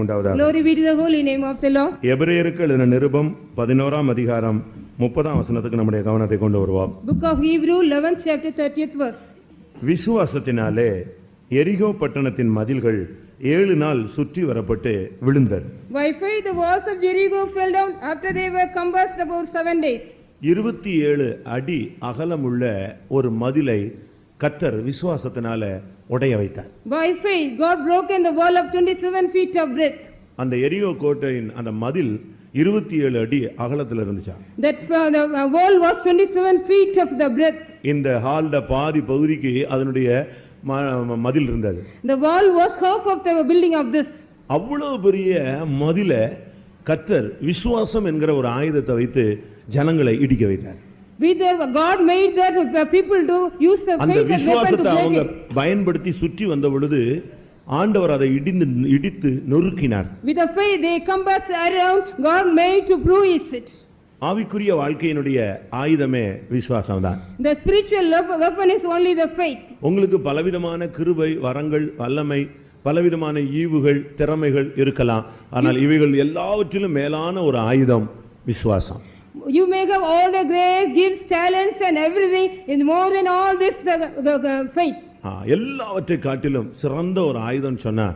உண்டாவதாக. Glory be to the holy name of the Lord. எபிரேயருக்கு எழுதின நிருபம் 11ஆம் அதிகாரம் 30ஆம் வசனத்துக்கு நம்முடைய கவனத்தை கொண்டு வருவோம். Book of Hebrew 11th chapter 30th verse. விசுவாசத்தினாலே எரிகோ பட்டணத்தின் மதில்கள் 7 நாள் சுற்றி வரப்பட்டு விழுந்தது. By faith the walls of Jericho fell down after they were compassed about 7 days. 27 அடி அகலமுள்ள ஒரு மதிலை கர்த்தர் விசுவாசத்தினால உடைய வைத்தார். By faith God broke the wall of 27 feet of breadth. அந்த எரிகோ கோட்டையின் அந்த மதில் 27 அடி அகலத்துல இருந்துச்சு. That the wall was 27 feet of the breadth. இந்த ஹால்ல பாதி பகுதிக்கு அதனுடைய மதில் இருந்தது. The wall was half of the building of this. அவ்வளவு பெரிய மதில கர்த்தர் விசுவாசம் என்கிற ஒரு ஆயுதத்தை வைத்து ஜனங்களை இடிக்க வைத்தார். With God made that people to use the faith as weapon to break it. பயன்படுத்தி சுற்றி வந்த பொழுது ஆண்டவர் அதை இடித்து நொறுக்கினார். With the faith they compassed around, God made to bruise it. ஆவிக்குரிய வாழ்க்கையினுடைய ஆயுதமே விசுவாசம்தான். The spiritual weapon is only the faith. உங்களுக்கு பலவிதமான கிருபை வரங்கள் வல்லமை பலவிதமான ஈவுகள் திறமைகள் இருக்கலாம். ஆனால் இவைகள் எல்லாவற்றிலும் மேலான ஒரு ஆயுதம் விசுவாசம். You may have all the grace, gifts, talents and everything, and more than all this faith. எல்லாவற்றை காட்டிலும் சிறந்த ஒரு ஆயுதம் சொன்னா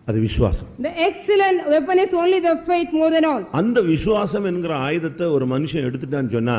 அது விசுவாசம். The excellent weapon is only the faith more than all. அந்த விசுவாசம் என்கிற ஆயுதத்தை ஒரு மனுஷன் எடுத்துட்டான்னு சொன்னா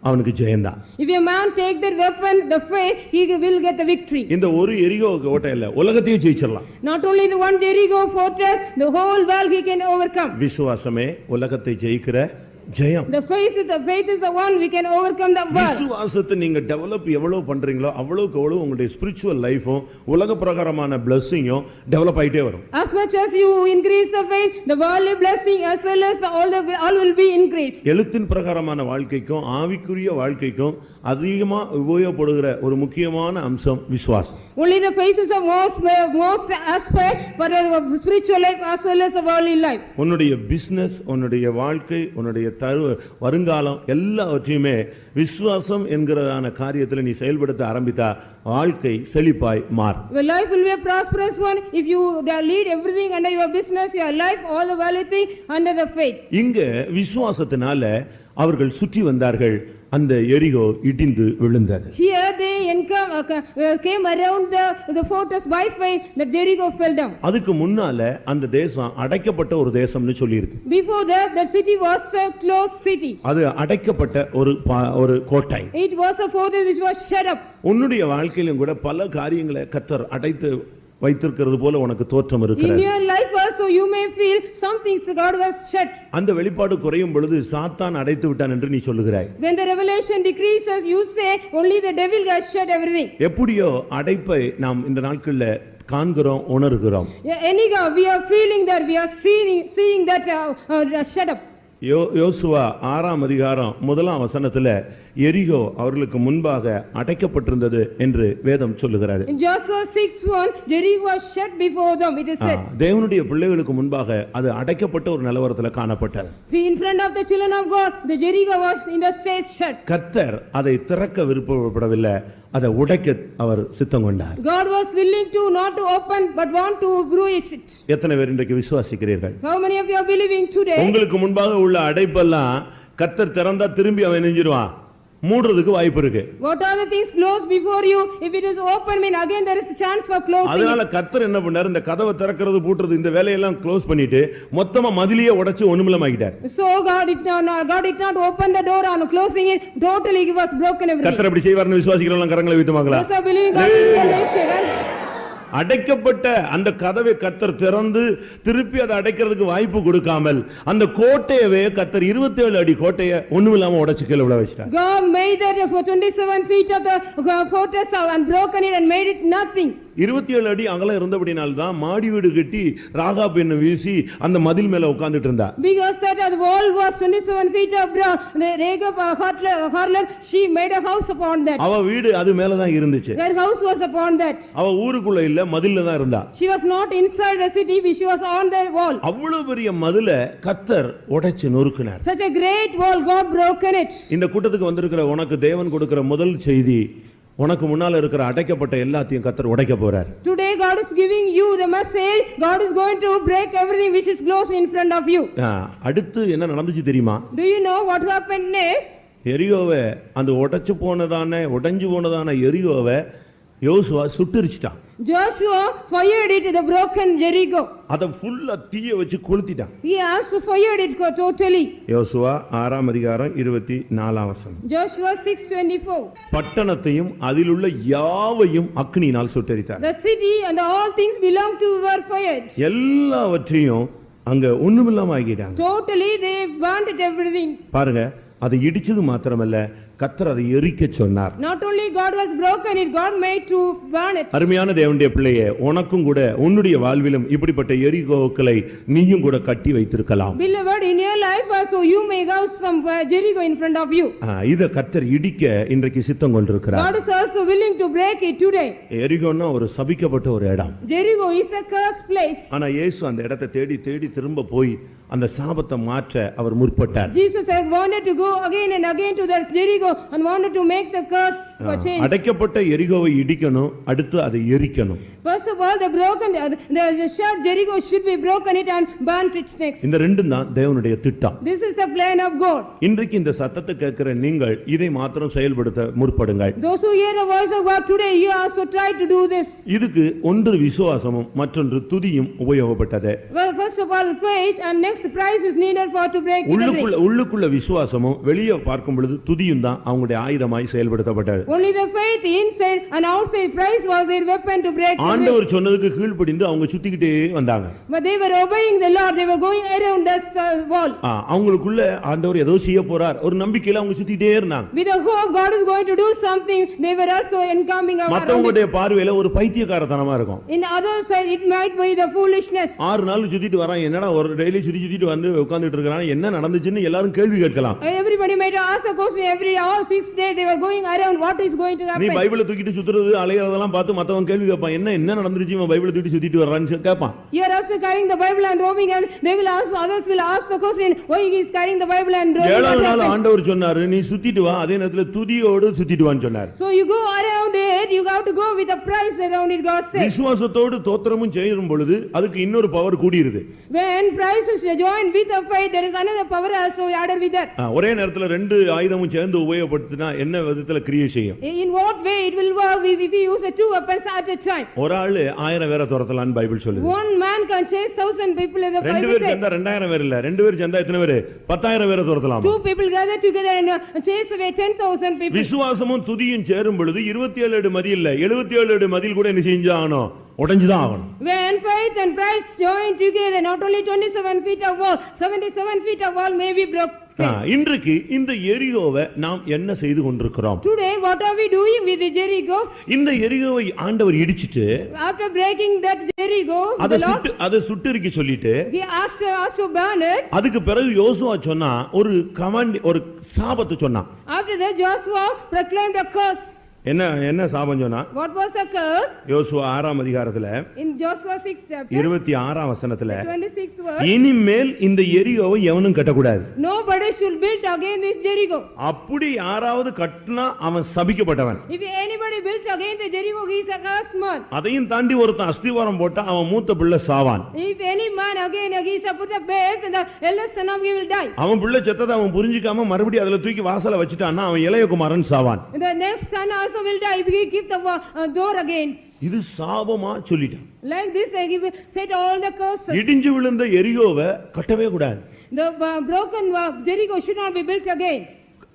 அவனுக்கு ஜெயம்தான். If a man take that weapon, the faith, he will get the victory. இந்த ஒரு எரிகோ கோட்டை இல்ல உலகத்தையே ஜெயிச்சிடலாம். Not only the one Jericho fortress, the whole world he can overcome. விசுவாசமே உலகத்தை ஜெயிக்கிற ஜெயம். The faith is the one we can overcome the world. விசுவாசத்தை நீங்க டெவலப் எவ்வளவு பண்றீங்களோ அவ்வளவுக்கு அவ்வளவு உங்களுடைய ஸ்பிரிச்சுவல் லைஃபும் உலக பிரகாரமான blessing-ம் டெவலப் ஆயிட்டே வரும். As much as you increase the faith, the worldly blessing as well as all will be increased. எழுத்தின் பிரகாரமான வாழ்க்கைக்கும் ஆவிக்குரிய வாழ்க்கைக்கும் அதிகமா உபயோகப்படுகிற ஒரு முக்கியமான அம்சம் விசுவாசம். Only the faith is the most aspect for the spiritual life as well as the worldly life. உன்னுடைய business, உன்னுடைய வாழ்க்கை, உன்னுடைய வருங்காலம் எல்லாவற்றையுமே விசுவாசம் என்கிறதான காரியத்தில் நீ செயல்படுத்த ஆரம்பித்தா வாழ்க்கை செழிப்பாய் மாறும். Your life will be a prosperous one if you lead everything under your business, your life, all the worldly thing under the faith. இங்க விசுவாசத்தினால அவர்கள் சுற்றி வந்தார்கள். அந்த எரிகோ இடிந்து விழுந்தது. Here they came around the fortress by faith, that Jericho fell down. அதுக்கு முன்னால அந்த தேசம் அடைக்கப்பட்ட ஒரு தேசம்னு சொல்லி இருக்கு. Before that the city was a closed city. அது அடைக்கப்பட்ட ஒரு கோட்டை. It was a fortress which was shut up. உன்னுடைய வாழ்க்கையிலும் கூட பல காரியங்களை கர்த்தர் அடைத்து வைத்திருக்கிறது போல உனக்கு தோற்றம் இருக்கிறது. In your life also you may feel some things God has shut. அந்த வெளிப்பாடு குறையும் பொழுது சாத்தான் அடைத்து விட்டான் என்று நீ சொல்லுகிறாய். When the revelation decreases, you say only the devil has shut everything. எப்படியோ அடைப்பை நாம் இந்த நாட்கள்ல காண்கிறோம் உணர்கிறோம். Anyhow we are feeling that, we are seeing that shut up. யோசுவா 6ஆம் அதிகாரம் 1ஆம் வசனத்துல எரிகோ அவர்களுக்கு முன்பாக அடைக்கப்பட்டிருந்தது என்று வேதம் சொல்லுகிறது. In Joshua 6:1 Jericho was shut before them, it is said. தேவனுடைய பிள்ளைகளுக்கு முன்பாக அது அடைக்கப்பட்ட ஒரு நிலவரத்துல காணப்பட்டது. In front of the children of God the Jericho was in the state shut. கர்த்தர் அதை திறக்க விருப்பப்படவில்லை, அதை உடைக்க அவர் சித்தம் கொண்டார். God was willing to not to open but want to bruise it. எத்தனை பேர் இன்றைக்கு விசுவாசிக்கிறீர்கள்? How many of you are believing today? உங்களுக்கு முன்பாக உள்ள அடைப்பெல்லாம் கர்த்தர் திறந்தா திரும்பி அவன் நெஞ்சிடுவான், மூடுறதுக்கு வாய்ப்பு இருக்கு. What are the things closed before you? If it is open, mean again there is a chance for closing. அதனால கர்த்தர் என்ன பண்ணார், இந்த கதவை திறக்கிறது பூட்டுறது இந்த வேலையெல்லாம் க்ளோஸ் பண்ணிட்டு மொத்தமா மதிலியே உடைச்சு ஒண்ணுமில்லமாக்கிட்டார். So God did not open the door and closing it, totally it was broken everything. கர்த்தர் அப்படி செய்வார்னு விசுவாசிக்கிறவங்க கரங்களை வைத்துமாங்களா? Yes, I believe God will do this. அடைக்கப்பட்ட அந்த கதவை கர்த்தர் திறந்து திருப்பி அதை அடைக்கிறதுக்கு வாய்ப்பு கொடுக்காமல் அந்த கோட்டையவே கர்த்தர் 27 அடி கோட்டையை ஒண்ணுமில்லாம உடைச்சு கீழே விழ வச்சிட்டார். God made that for 27 feet of the fortress and broken it and made it nothing. 27 அடி அகலம் இருந்தபடினால தான் மாடி வீடு கட்டி ராகாப் என்ன வீசி அந்த மதில் மேல உட்கார்ந்துட்டு இருந்தா. Because that the wall was 27 feet of broad, the Rahab harlot, she made a house upon that. அவ வீடு அது மேல தான் இருந்துச்சு. Her house was upon that. அவ ஊருக்குள்ள இல்ல மதில்ல தான் இருந்தா. She was not inside the city, she was on the wall. அவ்வளவு பெரிய மதிலை கர்த்தர் உடைச்சு நொறுக்கினார். Such a great wall, God broken it. இந்த கூட்டத்துக்கு வந்திருக்கிற உனக்கு தேவன் கொடுக்கிற முதல் செய்தி, உனக்கு முன்னால இருக்கிற அடைக்கப்பட்ட எல்லாத்தையும் கர்த்தர் உடைக்க போறார். Today God God is giving you the message, God is going to break everything which is close in front of you. அடுத்து என்ன நடந்துச்சு தெரியுமா? Do you know what happened next? எரிகோவை அந்த உடைஞ்சு போனதான எரிகோவை யோசுவா சுட்டெரிச்சிட்டான். Joshua fired it to the broken Jericho. அத ஃபுல்லா தீய வச்சு கொளுத்திட்டான். He also fired it totally. யோசுவா 6ஆம் அதிகாரம் 24ஆம் வசனம். Joshua 6:24. பட்டணத்தையும் அதிலுள்ள யாவையும் அக்கினியினால் சுட்டெரித்தார். The city and all things belong to were fired. எல்லாவற்றையும் அங்க ஒண்ணுமில்லாம ஆக்கிட்டாங்க. Totally they burnt it everything. பாருங்க, அது இடிச்சது மாத்திரமல்ல, கர்த்தர் அதை எரிக்க சொன்னார். Not only God was broken it, God made to burn it. அருமையான தேவனுடைய பிள்ளையே, உனக்கும் கூட உன்னுடைய வாழ்விலும் இப்படிப்பட்ட எரிகோக்களை நீயும் கூட கட்டி வைத்திருக்கலாம். Beloved, in your life also you may have some Jericho in front of you. இத கர்த்தர் இடிக்க இன்றைக்கு சித்தம் கொண்டிருக்கிறார். God is also willing to break it today. எரிகோன்னா ஒரு சபிக்கப்பட்ட ஒரு இடம். Jericho is a cursed place. ஆனா இயேசு அந்த இடத்தை தேடி தேடி திரும்ப போய் அந்த சாபத்தை மாற்ற அவர் முற்பட்டார். Jesus wanted to go again and again to that Jericho and wanted to make the curse change. அடைக்கப்பட்ட எரிகோவை இடிக்கணும், அடுத்து அதை எரிக்கணும். First of all, the shut Jericho should be broken it and burnt it next. இந்த ரெண்டும் தான் தேவனுடைய திட்டம். This is the plan of God. இன்றைக்கு இந்த சத்தத்தை கேட்கிற நீங்கள் இதை மாத்திரம் செயல்படுத்த முற்படுங்கள். Those who hear the voice of God today, you also try to do this. இதுக்கு ஒன்று விசுவாசமும் மற்றொன்று துதியும் உபயோகப்பட்டது. Well, first of all faith and next price is needed for to break it. உள்ளுக்குள்ள விசுவாசமும் வெளியே பார்க்கும் பொழுது துதியும் தான் அவங்களுடைய ஆயுதமாய் செயல்படுத்தப்பட்டது. Only the faith inside and outside price was their weapon to break. ஆண்டவர் சொன்னதுக்கு கீழ்ப்படிந்து அவங்க சுத்திக்கிட்டே வந்தாங்க. But they were obeying the Lord, they were going around this wall. அவங்களுக்குள்ள ஆண்டவர் ஏதோ செய்ய போறார் ஒரு நம்பிக்கையில அவங்க சுத்திட்டே இருந்தாங்க. With the hope God is going to do something, they were also encamping around. மத்தவங்களுடைய பார்வையில ஒரு பைத்தியக்காரத்தனமா இருக்கும். In the other side it might be the foolishness. 6 நாள் சுத்திட்டு வரான், என்னடா ஒரு டெய்லி சுத்திட்டு வந்து உட்கார்ந்துட்டு இருக்கான், என்ன நடந்துச்சுன்னு எல்லாரும் கேள்வி கேட்கலாம். Everybody might ask a question every all 6 days they were going around, what is going to happen? நீ பைபிளை தூக்கிட்டு சுத்துறது அலையறதெல்லாம் பார்த்து மத்தவங்க கேள்வி கேட்பான், என்ன நடந்துருச்சு இவன் பைபிளை தூக்கிட்டு சுத்திட்டு வர்றான்னு கேட்பான். You are also carrying the Bible and roaming, and they will also others will ask the question why he is carrying the Bible and roaming. 7 நாள் ஆண்டவர் சொன்னாரு நீ சுத்திட்டு வா, அதே நேரத்துல துதியோடு சுத்திட்டு வான்னு சொன்னார். So you go around it, you have to go with a price around it, God said. விசுவாசத்தோடு தோத்திரமும் செய்யும் பொழுது அதுக்கு இன்னொரு power கூடிருது. When price is joined with a faith, there is another power also added with that. ஒரே நேரத்துல ரெண்டு ஆயுதமும் சேர்ந்து உபயோகப்படுத்தினா என்ன விதத்துல கிரியை செய்யும்? In what way it will work if we use the two weapons at a time? ஒரு ஆளு 1000 பேரை துரத்தலாம்னு பைபிள் சொல்லுது. One man can chase 1000 people in the Bible. ரெண்டு பேர் சேர்ந்தா 2000 பேர் இல்ல, ரெண்டு பேர் சேர்ந்தா எத்தனை பேர்? 10000 பேரை துரத்தலாம். Two people gather together and chase away 10,000 people. விசுவாசமும் துதியும் சேரும் பொழுது 27 அடி மதில் இல்ல 77 அடி மதில் கூட என்ன செஞ்சாகணும்? உடைஞ்சுதான் ஆகணும். When faith and price join together, not only 27 feet of wall, 77 feet of wall may be broken. இன்றைக்கு இந்த எரிகோவை நாம் என்ன செய்து கொண்டிருக்கிறோம்? Today what are we doing with the Jericho? இந்த எரிகோவை ஆண்டவர் இடிச்சிட்டு after breaking that Jericho, அதை சுட்டெரிக்க சொல்லிட்டு he asked us to burn it. அதுக்கு பிறகு யோசுவா சொன்னா ஒரு கமாண்ட், ஒரு சாபத்தை சொன்னான். After that Joshua proclaimed a curse. என்ன சாபம் சொன்னா? What was a curse? யோசுவா 6ஆம் அதிகாரத்துல in Joshua 6 chapter 26ஆம் வசனத்துல 26th verse, இனிமேல் இந்த எரிகோவை எவனும் கட்டக்கூடாது. nobody should build again this Jericho. அப்படி யாராவது கட்டினா அவன் சபிக்கப்பட்டவன். If anybody built again the Jericho, he is a cursed man. அதையும் தாண்டி ஒருத்தன் அஸ்திவாரம் போட்டா அவன் மூத்த பிள்ளை சாவான். If any man again he is put the base and the eldest son of him will die. அவன் பிள்ளை செத்ததை அவன் புரிஞ்சிக்காம மறுபடியும் அதுல தூக்கி வாசல வச்சிட்டான்னா அவன் இளையகுமாரன் சாவான். The next son also will die if he keep the door again. இது சாபமா சொல்லிட்டான். Like this I give set all the curses. இடிஞ்சு விழுந்த எரிகோவை கட்டவே கூடாது. The broken Jericho should not be built again.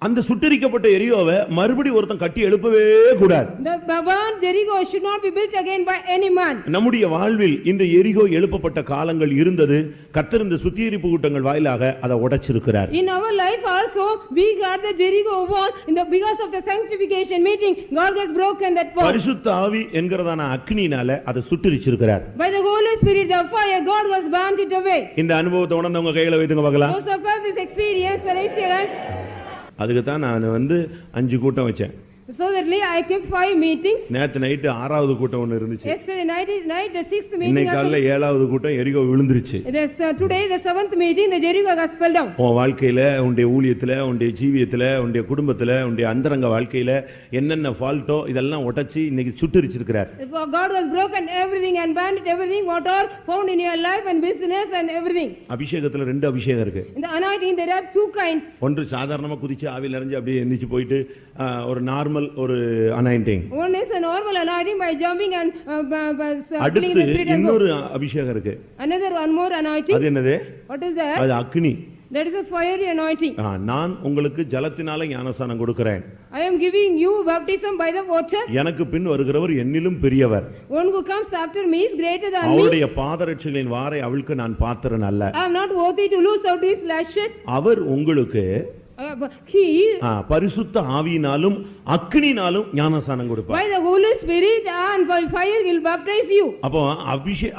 அந்த சுட்டெரிக்கப்பட்ட எரிகோவை மறுபடியும் ஒருத்தன் கட்டி எழுப்பவே கூடாது. The burned Jericho should not be built again by any man. நம்முடைய வாழ்வில் இந்த எரிகோ எழுப்பப்பட்ட காலங்கள் இருந்தது. கர்த்தர் இந்த சுத்திகரிப்பு கூட்டங்கள் வாயிலாக அதை உடைச்சிருக்கிறார். In our life also we got the Jericho wall because of the sanctification meeting. God has broken that wall. பரிசுத்த ஆவி என்கிறதான அக்னியினால அதை சுட்டெரிச்சிருக்கிறார். By the Holy Spirit, the fire, God has burnt it away. இந்த அனுபவத்தை உணர்ந்தவங்க கையில வைத்துங்க பார்க்கலாம். Those of us this experience, raise your hands. அதுக்கு தான் நான் 5 கூட்டம் வச்சேன். So that I kept 5 meetings. நேத்து நைட் ஆறாவது கூட்டம் ஒன்னு இருந்துச்சு. Yesterday night the 6th meeting. இன்னைக்கு காலையில ஏழாவது கூட்டம் எரிகோ விழுந்துருச்சு. Today the 7th meeting the Jericho has fell down. உன் வாழ்க்கையில உன்னுடைய ஊழியத்துல உன்னுடைய ஜீவியத்துல உன்னுடைய குடும்பத்துல உன்னுடைய அந்தரங்க வாழ்க்கையில என்னென்ன ஃபால்ட்டோ இதெல்லாம் உடைச்சி இன்னைக்கு சுட்டரிச்சிருக்கிறார். God has broken everything and banned everything what are found in your life and business and everything. அபிஷேகத்துல ரெண்டு அபிஷேகம் இருக்கு. In the anointing there are 2 kinds. ஒன்று சாதாரணமா குதிச்சு ஆவியில இறங்கி அப்படியே எந்திரிச்சு போயிட்டு ஒரு நார்மல் ஒரு anointing. One is a normal anointing by jumping and filling the spirit. இன்னொரு அபிஷேகம் இருக்கு. Another one more anointing. அது என்னது? What is that? அது அக்னி. That is a fiery anointing. நான் உங்களுக்கு ஜலத்தினால ஞானஸ்நானம் கொடுக்கிறேன். I am giving you baptism by the water. எனக்கு பின் வருகிறவர் என்னிலும் பெரியவர். One who comes after me is greater than me. அவருடைய பாதரட்சைகளின் வாரை அவிழ்க்க நான் பாத்திரன் அல்ல. I am not worthy to loose out his lashes. அவர் உங்களுக்கு he பரிசுத்த ஆவியினாலும் அக்னினாலும் ஞானஸ்நானம் கொடுப்பார். By the Holy Spirit and by fire he will baptize you. அப்போ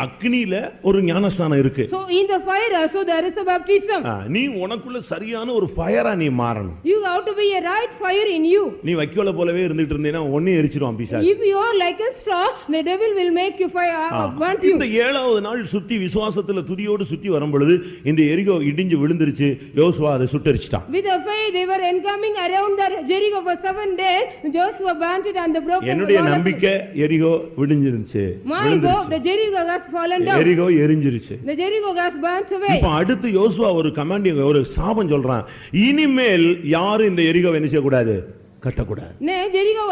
அக்னியில ஒரு ஞானஸ்நானம் இருக்கு. So in the fire also there is a baptism. நீ உனக்குள்ள சரியான ஒரு ஃபயரா நீ மாறணும். You have to be a right fire in you. நீ வைக்கோல போலவே இருந்துட்டு இருந்தேனா ஒண்ணே எரிச்சிரும் பிசாசு. If you are like a straw the devil will make you fire burn you. இந்த ஏழாவது நாள் சுத்தி விசுவாசத்துல துதியோடு சுத்தி வரும் பொழுது இந்த எரிகோ இடிஞ்சு விழுந்துருச்சு. யோசுவா அதை சுட்டெரிச்சிட்டான். With the fire they were encoming around the Jericho for 7 days. Joshua burnt it and the broken. என்னுடைய நம்பிக்கை எரிகோ விழுந்துருச்சு. My God, the Jericho has fallen down. எரிகோ எரிஞ்சிருச்சு. The Jericho has burnt away. இப்போ அடுத்து யோசுவா ஒரு கமாண்டிங் ஒரு சாபம் சொல்றான். இனிமேல் யாரும் இந்த எரிகோவை என்ன செய்ய கூடாது? கட்டக்கூடாது. Jericho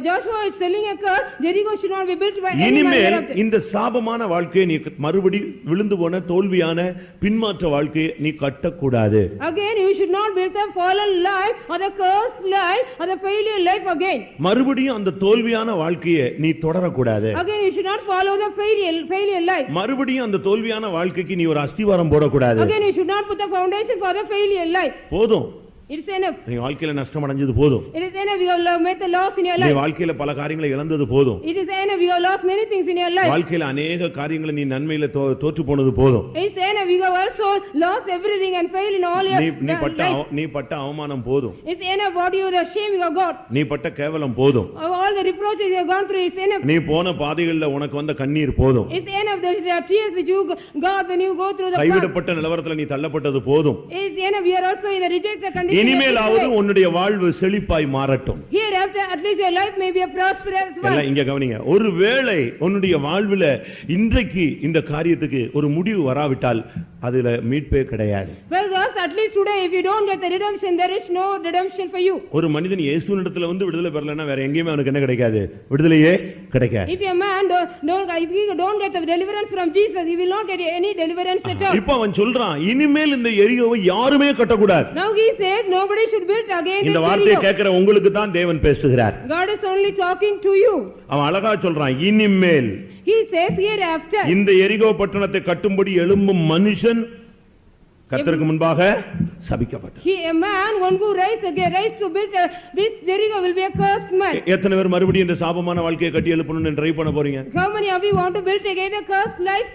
Joshua is telling a curse Jericho should not be built by any man. இனிமேல் இந்த சாபமான வாழ்க்கையை நீ மறுபடி விழுந்து போன தோல்வியான பின்மாற்ற வாழ்க்கையை நீ கட்டக்கூடாது. Again you should not build a fallen life or the cursed life or the failure life again. மறுபடியும் அந்த தோல்வியான வாழ்க்கையை நீ தொடரக்கூடாது. Again you should not follow the failure life. மறுபடியும் அந்த தோல்வியான வாழ்க்கைக்கு நீ ஒரு அஸ்திவாரம் போடக்கூடாது. Again you should not put the foundation for the failure life. போதும். It is enough. நீ வாழ்க்கையில நஷ்டம் அடைஞ்சது போதும். It is enough you have made the loss in your life. நீ வாழ்க்கையில பல காரியங்களை இழந்தது போதும். It is enough you have lost many things in your life. வாழ்க்கையில अनेक காரியங்களை நீ நன்மையில தோற்று போனது போதும். It is enough you have also lost everything and failed in all your நீ பட்ட அவமானம் போதும். It is enough what you the shame you have got. நீ பட்ட கேவலம் போதும். All the reproaches you have gone through is enough. நீ போன பாதைகளில உனக்கு வந்த கண்ணீர் போதும். It is enough the tears which you got when you go through the path. கைவிடப்பட்ட நிலவரத்துல நீ தள்ளப்பட்டது போதும். It is enough you are also in a rejected condition. இனிமேலாவது உன்னுடைய வாழ்வு செழிப்பாய் மாறட்டும். Hereafter at least your life may be a prosperous one. எல்லாம் இங்க கவனிங்க. ஒருவேளை உன்னுடைய வாழ்வுல இன்றைக்கு இந்த காரியத்துக்கு ஒரு முடிவு வராவிட்டால் அதுல மீட்பே கிடையாது. Perhaps at least today if you don't get the redemption there is no redemption for you. ஒரு மனிதன் இயேசுவினிடத்துல வந்து விடுதலை பெறலனா வேற எங்கேயுமே அவனுக்கு என்ன கிடைக்காது? விடுதலையே கிடைக்காது. If a man don't get the deliverance from Jesus he will not get any deliverance at all. இப்போ அவன் சொல்றான் இனிமேல் இந்த எரிகோவை யாருமே கட்டக்கூடாது. Now he says nobody should build again இந்த வார்த்தையை கேட்கிற உங்களுக்கு தான் தேவன் பேசுகிறார். God is only talking to you. அவன் அழகா சொல்றான் இனிமேல். He says hereafter. இந்த எரிகோ பட்டணத்தை கட்டும்படி எழும்பும் மனுஷன் கர்த்தருக்கு முன்பாக சபிக்கப்பட்டார். A man one who rise to build this Jericho will be a cursed man. எத்தனை பேர் மறுபடியும் இந்த சாபமான வாழ்க்கையை கட்டி எழுப்பணும்னு ட்ரை பண்ண போறீங்க? How many of you want to build again the cursed life?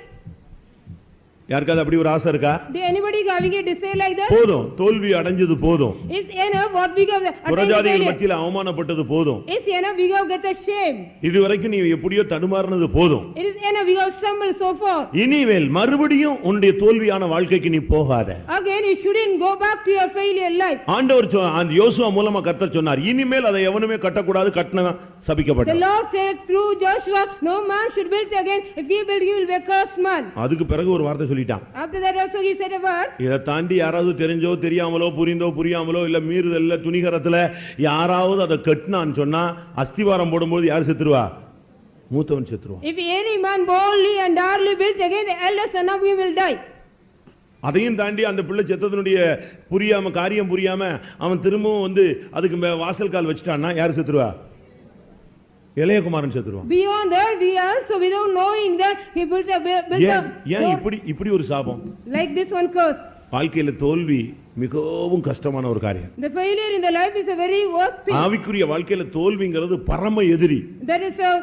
யாருக்காவது அப்படி ஒரு ஆசை இருக்கா? Do anybody having a desire like that? போதும். தோல்வி அடைஞ்சது போதும். Is enough what we have புறஜாதிகள் மத்தியில அவமானப்பட்டது போதும். Is enough we have get the shame. இதுவரைக்கும் நீ எப்படியோ தடுமாறினது போதும். It is enough we have stumbled so far. இனிமேல் மறுபடியும் உன்னுடைய தோல்வியான வாழ்க்கைக்கு நீ போகாத. Again you shouldn't go back to your failure life. ஆண்டவர் அந்த யோசுவா மூலமா கர்த்தர் சொன்னார் இனிமேல் அதை எவனுமே கட்டக்கூடாது கட்டனா சபிக்கப்பட்டான். The Lord said through Joshua no man should build again if he build he will be a cursed man. அதுக்கு பிறகு ஒரு வார்த்தை சொல்லிட்டான். After that also he said a word. இத தாண்டி யாராவது தெரிஞ்சோ தெரியாமலோ புரிந்தோ புரியாமலோ இல்ல மீறுதல்ல துணிகரத்துல யாராவது அதை கட்டினான்னு சொன்னா அஸ்திவாரம் போடும்போது யார் செத்துருவா? மூத்தவன் செத்துருவான். If any man boldly and darkly built again the elder son of him will die. அதையும் தாண்டி அந்த பிள்ளை செத்ததனுடைய காரியம் புரியாம அவன் திரும்பவும் வந்து அதுக்கு வாசல் கால் வச்சிட்டான்னா யார் செத்துருவா? இளையகுமாரன் செத்துருவான். Beyond that we also without knowing that he built ஏன் இப்படி ஒரு சாபம்? Like this one curse. வாழ்க்கையில தோல்வி மிகவும் கஷ்டமான ஒரு காரியம். The failure in the life is a very worst thing. ஆவிக்குரிய வாழ்க்கையில தோல்விங்கிறது பரம எதிரி. That is a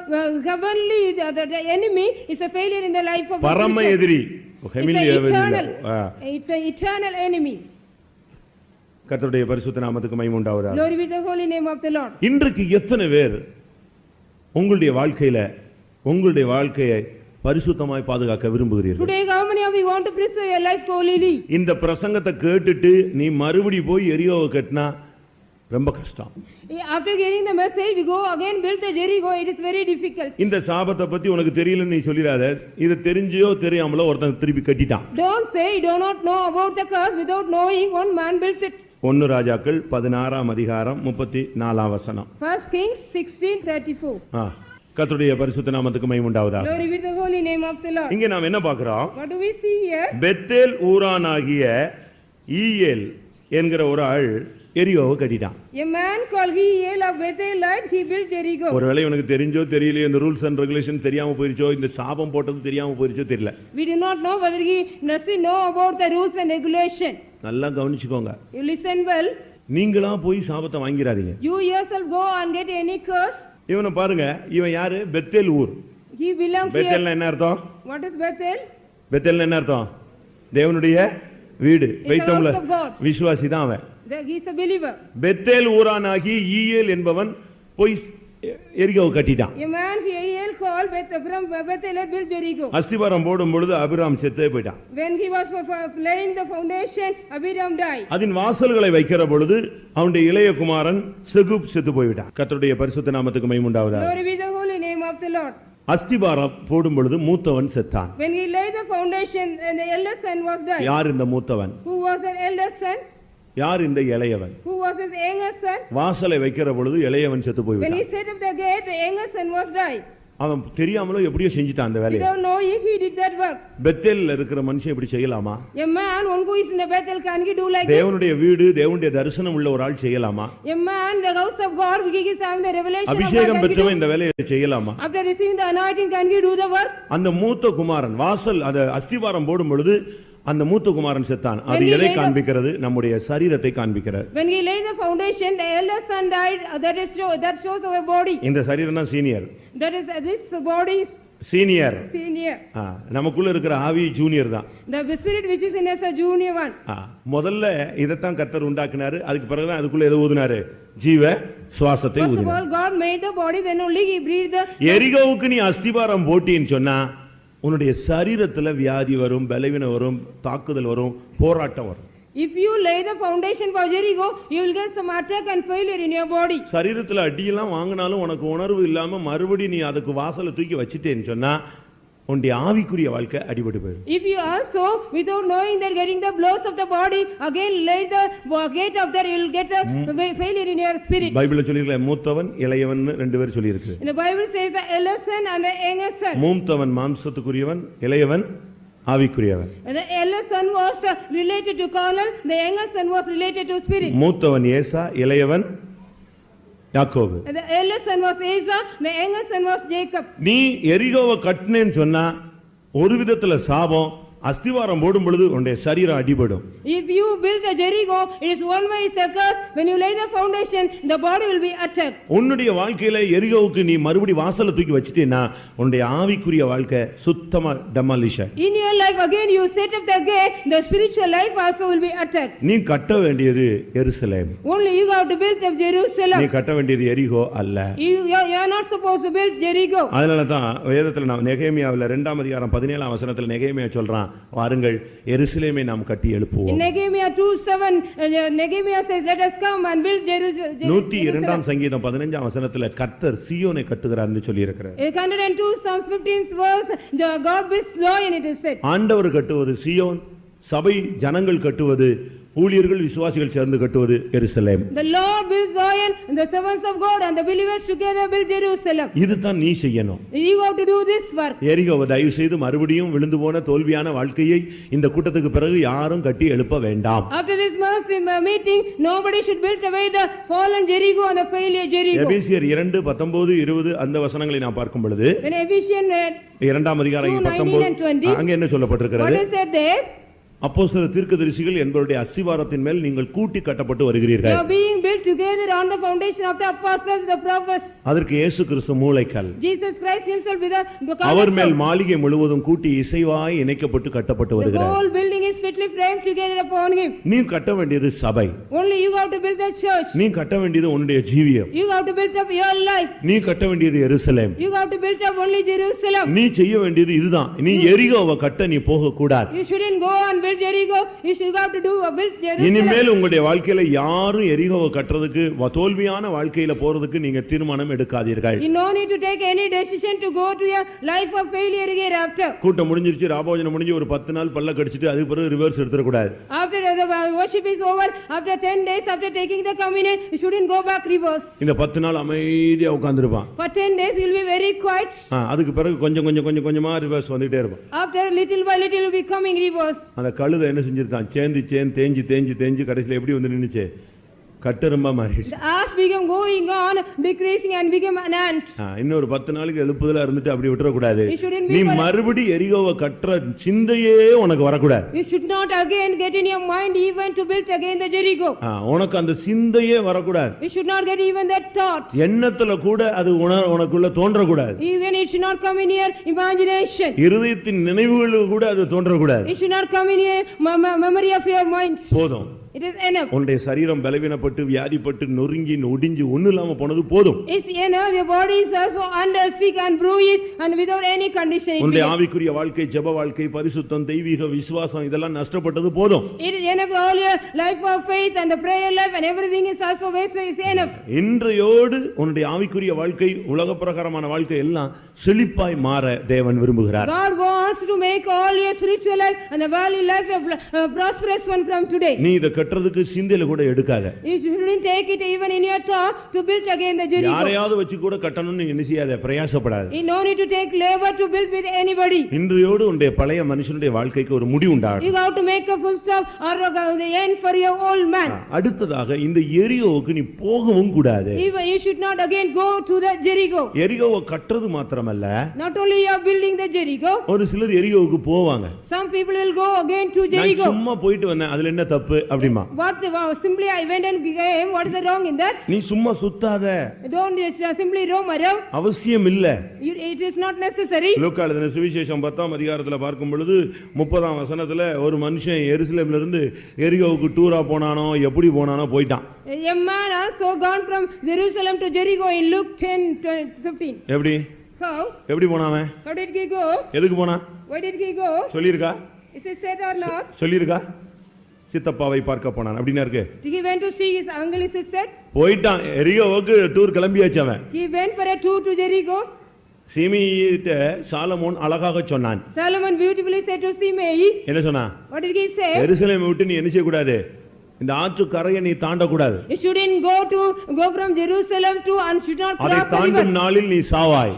heavenly the enemy is a failure in the life of பரம எதிரி. It's an eternal enemy. கர்த்தருடைய பரிசுத்த நாமத்துக்கு மகிமை உண்டாவதாக. Glory be to the holy name of the Lord. இன்றைக்கு எத்தனை பேர் உங்களுடைய வாழ்க்கையை பரிசுத்தமாய் பாதுகாக்க விரும்புகிறீர்கள்? Today how many of you want to preserve your life holily? இந்த பிரசங்கத்தை கேட்டுட்டு நீ மறுபடி போய் எரியோவை கட்டினா ரொம்ப கஷ்டம். After hearing the message we go again build the Jericho. It is very difficult. இந்த சாபத்தை பத்தி உனக்கு தெரியலன்னு நீ சொல்லிராத. இது தெரிஞ்சோ தெரியாமலோ ஒருத்தன் திருப்பி கட்டிட்டான். Don't say you do not know about the curse without knowing one man built it. 1 ராஜாக்கள் 16ஆம் அதிகாரம் 34ஆம் வசனம். 1 Kings 16:34. கர்த்தருடைய பரிசுத்த நாமத்துக்கு மகிமை உண்டாவதாக. Glory be to the holy name of the Lord. இங்க நாம் என்ன பார்க்கிறோம்? What do we see here? Bethel ஊரானாகிய ஈயேல் என்கிற ஒரு ஆள் எரியோவை கட்டிட்டான். A man called Hiel of Bethelite, he built Jericho. ஒருவேளை உனக்கு தெரிஞ்சோ தெரியலையோ இந்த ரூல்ஸ் அண்ட் ரெகுலேஷன் தெரியாம போயிருச்சோ இந்த சாபம் போட்டது தெரியாம போயிருச்சோ தெரியல. We do not know whether he doesn't know about the rules and regulation. நல்லா கவனிச்சுக்கோங்க. You listen well. நீங்களா போய் சாபத்தை வாங்கிராதீங்க. You yourself go and get any curse. இவனை பாருங்க, இவன் யாரு? பெத்தேல் ஊர். He belongs here. பெத்தேல்னா என்ன அர்த்தம்? What is Bethel? பெத்தேல்னா என்ன அர்த்தம்? தேவனுடைய வீடு. வைத்தமுள்ள விசுவாசி தான் அவன். He is a believer. Bethel ஊரானாகி ஈயேல் என்பவன் போய் எரிகோவை கட்டிட்டான். A man Hiel called from Bethelite built Jericho. அஸ்திபாரம் போடும் பொழுது அபிராம் செத்தே போயிட்டான். When he was laying the foundation, Abiram died. அதன் வாசல்களை வைக்கிற பொழுது அவனுடைய இளைய குமாரன் செகுப் செத்து போய்விட்டான். கர்த்தருடைய பரிசுத்த நாமத்துக்கு மகிமை உண்டாவதாக. Glory be the holy name of the Lord. அஸ்திபாரம் போடும் பொழுது மூத்தவன் செத்தான். When he laid the foundation and the eldest son was died. யார் இந்த மூத்தவன்? Who was the eldest son? யார் இந்த இளையவன்? Who was his youngest son? வாசலை வைக்கிற பொழுது இளையவன் செத்து போய்விட்டான். When he set up the gate, the youngest son was died. அவன் தெரியாமலோ எப்படியோ செஞ்சிட்டான் அந்த வேலையை. Without knowing, he did that work. பெத்தேல்ல இருக்கிற மனுஷன் இப்படி செய்யலாமா? A man one who is in the Bethel, can he do like this? தேவனுடைய வீடு, தேவனுடைய தரிசனம் உள்ள ஒரு ஆள் செய்யலாமா? A man the house of God, who is having the revelation of God, அபிஷேகம் பெற்றவன் இந்த வேலையை செய்யலாமா? After receiving the anointing, can he do the work? அந்த மூத்த குமாரன் வாசல் அந்த அஸ்திவாரம் போடும் பொழுது அந்த மூத்த குமாரன் செத்தான். அது எதை காண்பிக்கிறது? நம்முடைய சரீரத்தை காண்பிக்கிறது. When he laid the foundation, the eldest son died. That shows our body. இந்த சரீரம் தான் senior. That is this body is senior. நமக்குள்ள இருக்கிற ஆவி ஜூனியர் தான். The spirit which is in us a junior one. முதல்ல இதத்தான் கர்த்தர் உண்டாக்கினாரு. அதுக்கு பிறகு தான் அதுக்குள்ள எதை ஊதினாரு? ஜீவ சுவாசத்தை ஊதினார். First of all God made the body, then only he breathed the. எரிகோவுக்கு நீ அஸ்திபாரம் போட்டின்னு சொன்னா உன்னுடைய சரீரத்துல வியாதி வரும், பலவீனம் வரும், தாக்குதல் வரும், போராட்டம் வரும். If you lay the foundation for Jericho, you will get some attack and failure in your body. சரீரத்துல அடியெல்லாம் வாங்கினாலும் உனக்கு உணர்வு இல்லாம மறுபடி நீ அதுக்கு வாசலை தூக்கி வச்சிட்டேன்னு சொன்னா உன்னுடைய ஆவிக்குரிய வாழ்க்கை அடிபட்டு போயிடும். If you also without knowing that getting the blows of the body again lay the gate of that, you will get the failure in your spirit. பைபிள்ல சொல்லிருக்கல மூத்தவன் இளையவன் ரெண்டு பேர் சொல்லி இருக்கு. In the Bible says the eldest son and the youngest son. மூத்தவன் மாம்சத்துக்குரியவன், இளையவன் ஆவிக்குரியவன். And the eldest son was related to carnal, the youngest son was related to spirit. மூத்தவன் ஏசா, இளையவன் யாக்கோபு. And the eldest son was Asa, the youngest son was Jacob. நீ எரிகோவை கட்டினேன்னு சொன்னா ஒரு விதத்துல சாபம், அஸ்திவாரம் போடும் பொழுது உன்னுடைய சரீரம் அடிபடும். If you build the Jericho, it is one way is the curse. When you lay the foundation, the body will be attacked. உன்னுடைய வாழ்க்கையில எரிகோவுக்கு நீ மறுபடி வாசலை தூக்கி வச்சிட்டேன்னா உன்னுடைய ஆவிக்குரிய வாழ்க்கை சுத்தமா demolition. In your life again you set up the gate, the spiritual life also will be attacked. நீ கட்ட வேண்டியது எருசலேம். Only you have to build up Jerusalem. நீ கட்ட வேண்டியது எரிகோ அல்ல. You are not supposed to build Jericho. அதனால தான் வேதத்துல நாம் நெகேமியாவுல 2ஆம் அதிகாரம் 17ஆம் வசனத்துல நெகேமியா சொல்றான், வாருங்கள் எருசலேமை நாம் கட்டி எழுப்புவோம். In Nehemiah 2:7 Nehemiah says let us come and build Jerusalem. 102ஆம் சங்கீதம் 15ஆம் வசனத்துல கர்த்தர் சீயோனை கட்டுகிறார்னு சொல்லி இருக்கிறார். 102 Psalms 15th verse, the God builds Zion, it is said. ஆண்டவர் கட்டுவது சீயோன், சபை ஜனங்கள் கட்டுவது, ஊழியர்கள் விசுவாசிகள் சேர்ந்து கட்டுவது எருசலேம். The Lord builds Zion, and the servants of God and the believers together build Jerusalem. இதுதான் நீ செய்யணும். You have to do this work. எரிகோவை தயவு செய்து மறுபடியும் விழுந்து போன தோல்வியான வாழ்க்கையை இந்த கூட்டத்துக்கு பிறகு யாரும் கட்டி எழுப்ப வேண்டாம். After this mercy meeting, nobody should build away the fallen Jericho and the failure Jericho. எபேசியர் 2:19-20 அந்த வசனங்களை நான் பார்க்கும் பொழுது, When Ephesians 2ஆம் அதிகாரம் 19 and 20, அங்க என்ன சொல்லப்பட்டிருக்கிறது? what is said there? அப்போஸ்தலர் தீர்க்கதரிசிகள் என்பவருடைய அஸ்திவாரத்தின் மேல் நீங்கள் கூட்டி கட்டப்பட்டு You வருகிறீர்கள். are being built together on the foundation of the apostles, the prophets. அதற்கு இயேசு கிறிஸ்து மூலைக்கல். Jesus Christ himself with the அவர் மேல் மாளிகை முழுவதும் கூட்டி இசைவாய் இணைக்கப்பட்டு கட்டப்பட்டு The வருகிறார். whole building is fitly framed together upon him. நீ கட்ட வேண்டியது சபை. Only you have to build the church. நீ கட்ட வேண்டியது உன்னுடைய ஜீவியம். You have to build up your life. நீ கட்ட வேண்டியது எருசலேம். You have to build up only Jerusalem. நீ செய்ய வேண்டியது இதுதான். நீ எரிகோவை கட்ட நீ போக கூடாது. You shouldn't go and build Jericho. You should have to do build Jerusalem. இனிமேல் உங்களுடைய வாழ்க்கையில யாரும் எரிகோவை கட்டுறதுக்கு தோல்வியான வாழ்க்கையில போறதுக்கு நீங்க தீர்மானம் எடுக்காதீர்கள். You no need to take any decision to go to your life of failure hereafter. கூட்டம் முடிஞ்சிருச்சு, ராபோஜனம் முடிஞ்சு ஒரு 10 நாள் பல்ல கடிச்சிட்டு அதுக்கு பிறகு ரிவர்ஸ் எடுத்துற கூடாது. After the worship is over, after 10 days after taking the communion, you shouldn't go back reverse. இந்த 10 நாள் அமைதியா உட்கார்ந்திருப்பான். For 10 days you will be very quiet. அதுக்கு பிறகு கொஞ்சமா ரிவர்ஸ் வந்துட்டே இருப்பான். After little by little will be coming reverse. அந்த கழுதை என்ன செஞ்சிருக்கான்? தேஞ்சு கடைசில எப்படி வந்து நின்னுச்சு? கட்டெரும்பா மாறிடுச்சு. The ass became going on decreasing and became an ant. இன்னொரு 10 நாளுக்கு எழுப்புதலா இருந்துட்டு அப்படி விட்டுற கூடாது. நீ be மறுபடி எரிகோவை கட்டுற சிந்தையே உனக்கு வரக்கூடாது. You should not again get in your mind even to build again the Jericho. உனக்கு அந்த சிந்தையே வரக்கூடாது. You should not get even that thought. எண்ணத்துல கூட அது உனக்குள்ள தோன்றக்கூடாது. Even it should not come in your imagination. இருதயத்தின் நினைவுகள் கூட அது தோன்றக்கூடாது. It should not come in your memory of your mind. போதும். It is enough. உன்னுடைய சரீரம் பலவீனப்பட்டு வியாதிப்பட்டு நொறுங்கி ஒடிஞ்சு ஒண்ணு இல்லாம போனது போதும். It's enough. Your body is also under sick and bruised and without any condition. உன்னுடைய ஆவிக்குரிய வாழ்க்கை, ஜெப வாழ்க்கை, பரிசுத்தம், தெய்வீக விசுவாசம் இதெல்லாம் நஷ்டப்பட்டது போதும். It is enough. All your life of faith and the prayer life and everything is also wasted. It's enough. இன்றையோடு உன்னுடைய ஆவிக்குரிய வாழ்க்கை, உலக பிரகாரமான வாழ்க்கை எல்லாம் செழிப்பாய் மாற தேவன் விரும்புகிறார். God wants to make all your spiritual life and the worldly life a prosperous one from today. நீ இத கட்டறதுக்கு சிந்தையில கூட எடுக்காத. You shouldn't take it even in your thought to build again the Jericho. யாரையாவது வச்சு கூட கட்டணும்னு என்ன செய்யாத, பிரயாசப்படாத. You no need to take labor to build with anybody. இன்றையோடு உன்னுடைய பழைய மனுஷனுடைய வாழ்க்கைக்கு ஒரு முடிவு உண்டாகும். You have to make a full stop or the end for your old man. அடுத்ததாக இந்த எரிகோவுக்கு நீ போகவும் கூடாது. Even you should not again go to the Jericho. எரிகோவை கட்டறது மாத்திரமல்ல, Not only you are building the Jericho. ஒரு சிலர் எரிகோவுக்கு போவாங்க. Some people will go again to Jericho. நான் சும்மா போயிட்டு வந்தேன், அதுல என்ன தப்பு அப்படிமா? Simply I went and came. What is the wrong in that? நீ சும்மா சுத்தாத. Don't simply roam around. அவசியம் இல்ல. It is not necessary. லூக்கா எழுதின சுவிசேஷம் 10ஆம் அதிகாரத்துல பார்க்கும் பொழுது 30ஆம் வசனத்துல ஒரு மனுஷன் எருசலேம்ல இருந்து எரிகோவுக்கு டூரா போனானோ எப்படி போனானோ போயிட்டான். A man also gone from Jerusalem to Jericho in Luke 10:15. எப்படி? How? எப்படி போனானே? How did he go? எதுக்கு போனா? Why did he go? சொல்லிருக்கா? Is it said or not? சொல்லிருக்கா? சித்தப்பாவை பார்க்க போனான் அப்படினா இருக்கு. He went to see his uncle, is it said? போயிட்டான். எரிகோவுக்கு டூர் கிளம்பியாச்சு அவன். He went for a tour to Jericho. சீமேயிட்ட சாலமோன் அழகாக சொன்னான். Solomon beautifully said to Shimei. என்ன சொன்னா? What did he say? எருசலேமை விட்டு நீ என்ன செய்ய கூடாது? இந்த ஆற்று கரையை நீ தாண்ட கூடாது. You shouldn't go from Jerusalem to and should not அதை cross the தாண்டும் river. நாளில் நீ சாவாய்.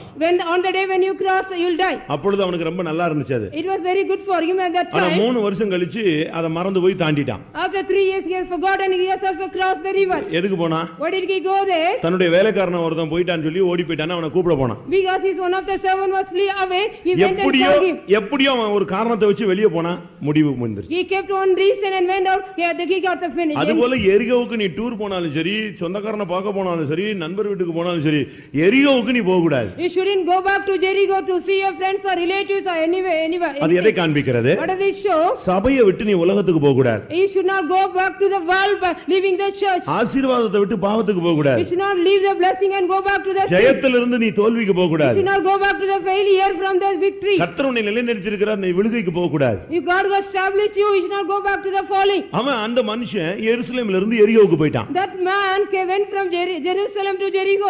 On the day when you cross, you'll die. அப்பொழுது அவனுக்கு ரொம்ப நல்லா இருந்துச்சு அது. It was very good for him at that ஆனா time. 3 வருஷம் கழிச்சு அதை மறந்து போய் தாண்டிட்டான். After 3 years he has forgotten, he has also crossed the river. எதுக்கு போனா? Why did he go there? தன்னுடைய வேலைக்காரன ஒருத்தன் போயிட்டான்னு சொல்லி ஓடி போய்ட்டானே, அவனை கூப்பிட போனான். Because his one of the servant was flee away, he went and found him. எப்படியோ அவன் ஒரு காரணத்தை வச்சு வெளிய போனா, முடிவு வந்துருச்சு. He kept one reason and went out. He got the finish. அதுபோல எரிகோவுக்கு நீ டூர் போனாலும் சரி, சொந்தக்காரனை பார்க்க போனாலும் சரி, நண்பர் வீட்டுக்கு போனாலும் சரி, எரிகோவுக்கு நீ போக கூடாது. You shouldn't go back to Jericho to see your friends or relatives or anywhere. அது எதை காண்பிக்கிறது? What does it show? சபையை விட்டு நீ உலகத்துக்கு போக கூடாது. You should not go back to the world by leaving the church. ஆசீர்வாதத்தை விட்டு பாவத்துக்கு போக கூடாது. You should not leave the blessing and go back to the sin. ஜெயத்திலிருந்து நீ தோல்விக்கு போக You கூடாது. should not go back to the failure from the victory. கர்த்தர் உன்னை நிலைநிறுத்தி இருக்கிறார், நீ விழுகைக்கு போக கூடாது. You God has established you, you should not go back to the falling. அவன் அந்த மனுஷன் எருசலேம்ல இருந்து எரிகோவுக்கு போயிட்டான். That man went from Jerusalem to Jericho.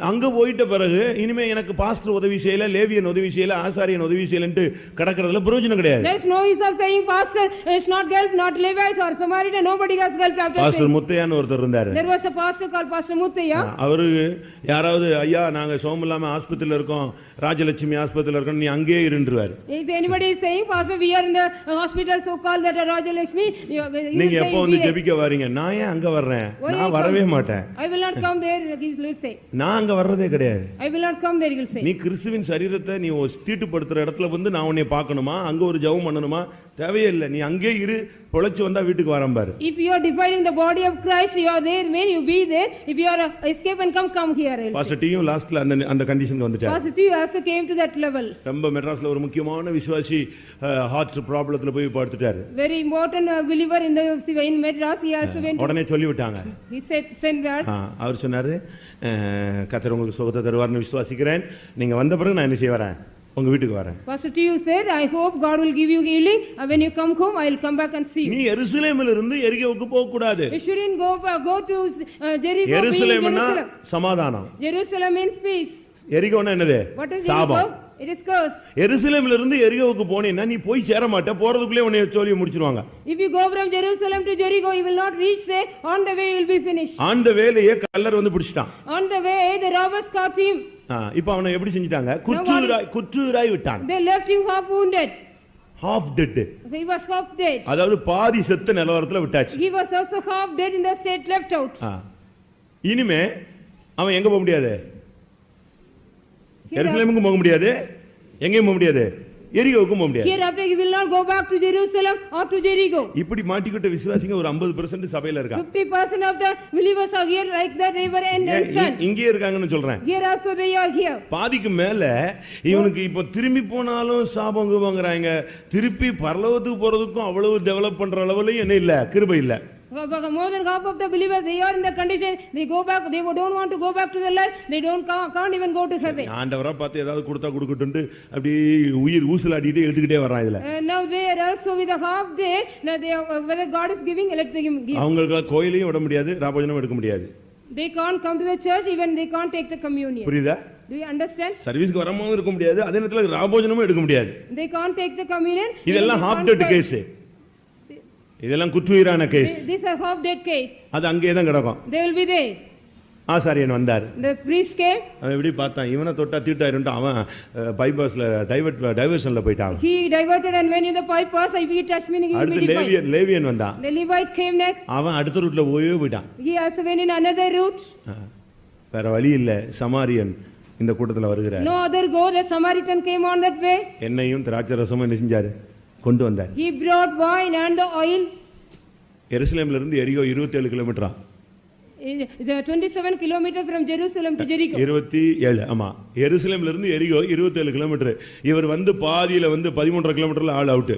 அங்க போயிட்ட பிறகு இனிமே எனக்கு பாஸ்டர் உதவி செய்யல, லேவியன் உதவி செய்யல, ஆசாரியன் உதவி செய்யலன்னு கடக்கிறதுல பிரயோஜனம் கிடையாது. There is no use of saying pastor is not help, not Levite or Samaritan, nobody has helped after pastor saying. முத்தையான்னு ஒருத்தர் இருந்தாரு. There was a pastor called Pastor Muthaiya. அவரு யாராவது ஐயா நாங்க சோமலாம ஆஸ்பத்திரியில இருக்கோம், ராஜலட்சுமி ஆஸ்பத்திரியில இருக்கோம், நீ அங்கேயே இருன்றுவார். If anybody is saying pastor we are in the hospital so called that Rajalakshmi, நீங்க எப்போ வந்து ஜெபிக்க வரீங்க? நான் ஏன் அங்க வர்றேன்? நான் வரவே மாட்டேன். I will not come there, he will say. நான் அங்க வர்றதே கிடையாது. I will not come there, he will say. நீ கிறிஸ்துவின் சரீரத்தை நீ தீட்டுப்படுத்துற இடத்துல வந்து நான் உன்னை பார்க்கணுமா, அங்க ஒரு ஜெபம் பண்ணணுமா, தேவையே இல்லை, நீ அங்கே இரு, பொழைச்சு வந்தா வீட்டுக்கு வரேன் பாரு. If you are defiling the body of Christ, you are there, may you be there. If you are escape and come here. Pastor டியும் லாஸ்ட்ல அந்த கண்டிஷனுக்கு வந்துட்டார். Pastor T also came to that level. ரொம்ப மெட்ராஸ்ல ஒரு முக்கியமான விசுவாசி ஹார்ட் ப்ராப்ளத்துல போய் படுத்துட்டாரு. Very important believer in Madras, he also went. உடனே சொல்லி விட்டாங்க. He said send word. அவர் சொன்னாரு, கர்த்தர் உங்களுக்கு சுகத்தை தருவார்னு விசுவாசிக்கிறேன், நீங்க வந்த பிறகு நான் என்ன செய்ய வரேன், உங்க வீட்டுக்கு வரேன். Pastor T said, I hope God will give you healing, and when you come home I will come back and see you. நீ எருசலேமில் இருந்து எரிகோவுக்கு போக கூடாது. You shouldn't go to Jericho. எருசலேம்னா சமாதானம். Jerusalem means peace. எரிகோனா என்னது? What is சாபம். Jericho? It is curse. எருசலேமில் இருந்து எரிகோவுக்கு போனீன்னா நீ போய் சேர மாட்ட, போறதுக்குள்ளே உன்னை சொல்லி முடிச்சிடுவாங்க. If you go from Jerusalem to Jericho, you will not reach there, on the way you will be finished. On the way Kallar வந்து பிடிச்சிட்டான். On the way the robbers caught him. இப்போ அவனை எப்படி செஞ்சிட்டாங்க? குற்றுயிராய் விட்டாங்க. They left him half wounded. Half dead. He was half dead. அதாவது பாதி செத்த நிலவரத்துல விட்டாச்சு. He was also half dead in the state left out. இனிமே அவன் எங்க போக முடியாது? எருசலேமுக்கு போக முடியாது, எங்கேயும் போக முடியாது, எரிகோவுக்கு போக முடியாது. Hereafter he will not go back to Jerusalem or to Jericho. இப்படி மாட்டிக்கிட்ட விசுவாசிங்க ஒரு 50% சபையில இருக்காங்க. 50% of the believers are here like that river and sun. இங்கே இருக்காங்கன்னு சொல்றேன். Here also they are here. பாதிக்கு மேல இவனுக்கு இப்ப திரும்பி போனாலும் சாபம் வாங்குறாங்க. திருப்பி பரலோகத்துக்கு போறதுக்கும் அவ்வளவு டெவலப் பண்ற அளவுலயும் என்ன இல்ல, கிருபை இல்ல. More than half of the believers, they are in the condition, they go back, they don't want to go back to the light, they can't even go to heaven. ஆண்டவரா பார்த்து ஏதாவது கொடுத்தா கொடுக்கட்டும்னு அப்படி உயிர் ஊசலாடிட்டே எழுதிக்கிட்டே வர்றான் இதுல. Now they are also with a half day, now they are, whether God is giving, let them give. அவங்களுக்கு கோயிலையும் விட முடியாது, ராபோஜனம் எடுக்க முடியாது. They can't come to the church, even they can't take the communion. புரியுதா? Do you understand? சர்வீஸ்க்கு வரவும் இருக்க முடியாது, அதே நேரத்துல ராபோஜனமும் எடுக்க முடியாது. They can't take the communion. இதெல்லாம் half dead case. இதெல்லாம் குற்றுயிரான case. This is a half dead case. அது அங்கேயே தான் கிடக்கும். They will be there. ஆசாரியன் வந்தார். The priest came. அவன் எப்படி பார்த்தான், இவனை தொட்டா தீட்டாயிருன்ட்டு அவன் பைபாஸ்ல டைவர்ஷன்ல போயிட்டான். He diverted and when in the bypass if he touched me he will be அடுத்து லேவியன் வந்தான். The Levite came next. அவன் அடுத்த ரூட்ல போயிட்டான். He also went in another route. வேற வழி இல்ல, சமாரியன் இந்த கூட்டத்துல வருகிறார். No other go, the Samaritan came on that way. எண்ணெயும் திராட்சை ரசமும் என்ன செஞ்சாரு, கொண்டு வந்தார். He brought wine and the oil. எருசலேம்ல இருந்து எரிகோ 27 கிலோமீட்டரா? 27 kilometers from Jerusalem to Jericho. 27, ஆமா. எருசலேம்ல இருந்து எரிகோ 27 கிலோமீட்டர். இவர் வந்து பாதியில வந்து 13 கிலோமீட்டர்ல ஆல் அவுட்.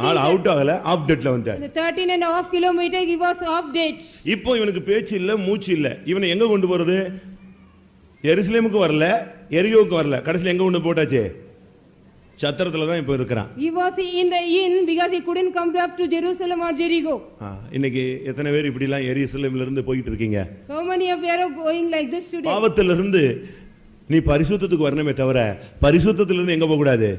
ஆல் அவுட் ஆகல, ஆஃப் டெட்ல வந்தார். 13.5 kilometers he was off dead. இப்போ இவனுக்கு பேச்சு இல்ல, மூச்சு இல்ல. இவனை எங்க கொண்டு போறது? எருசலேமுக்கு வரல, எரிகோவுக்கு வரல, கடைசில எங்க கொண்டு போட்டாச்சு? சத்திரத்துல தான் இப்ப இருக்கிறான். He was in the inn because he couldn't come back to Jerusalem or Jericho. இன்னைக்கு எத்தனை பேர் இப்படி எல்லாம் எருசலேம்ல இருந்து போயிட்டு இருக்கீங்க? How many of you are going like this today? பாவத்துல இருந்து நீ பரிசுத்தத்துக்கு வரணுமே தவிர பரிசுத்தத்துல இருந்து எங்க போக கூடாது?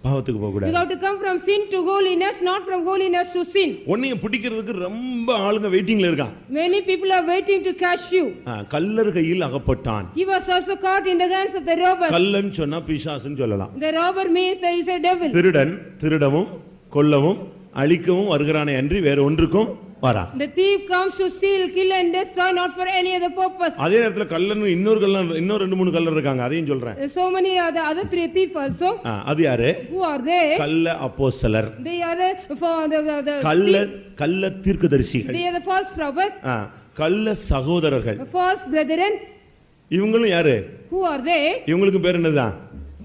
பாவத்துக்கு போக கூடாது. You have to come from sin to holiness, not from holiness to sin. உன்னைய பிடிக்கிறதுக்கு ரொம்ப ஆளுங்க வெயிட்டிங்ல இருக்கான். Many people are waiting to catch you. Kallar கையில் அகப்பட்டான். He was also caught in the hands of the robbers. Kallan சொன்னா பிசாசுன்னு சொல்லலாம். The robber means there is a devil. திருடன் திருடவும் கொல்லவும் அழிக்கவும் வருகிறானே அன்றி வேற ஒன்றுக்கும் வரான். The thief comes to steal, kill and destroy, not for any other purpose. அதே நேரத்துல கல்லன் இன்னொரு 2-3 கல்லர் இருக்காங்க, அதையும் சொல்றேன். So many are the other 3 thieves also. அது யாரு? Who are they? கள்ள அப்போஸ்தலர். They are the கள்ள தீர்க்கதரிசிகள். They are the false prophets. கள்ள சகோதரர்கள். False brethren. இவங்களும் யாரு? Who are they? இவங்களுக்கு பேர் என்னதான்?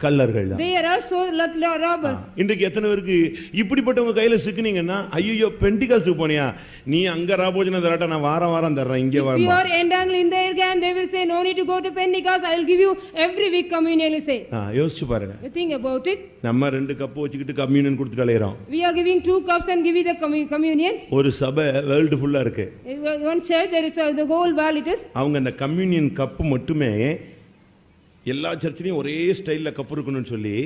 கல்லர்கள் தான். They are also like robbers. இன்றைக்கு எத்தனை பேருக்கு இப்படிப்பட்டவங்க கையில சிக்கினீங்கன்னா, ஐயோ பெண்டிகாஸ்டுக்கு போனியா, நீ அங்க ராபோஜனம் தரட்ட, நான் வாரம் தர்றேன், இங்கே வா. You are entangled in their gang, they will say no need to go to Pentecost, I will give you every week communion, you say. யோசிச்சு பாருங்க. You think about it. நம்ம 2 கப் வச்சுக்கிட்டு கம்யூனியன் கொடுத்துட்டு அலையறோம். We are giving 2 cups and giving the communion. ஒரு சபை world ஃபுல்லா இருக்கு. One church there is the whole world it is. அவங்க அந்த கம்யூனியன் கப் மட்டுமே எல்லா சர்ச்சிலையும் ஒரே ஸ்டைல்ல கப் இருக்கணும்னு சொல்லி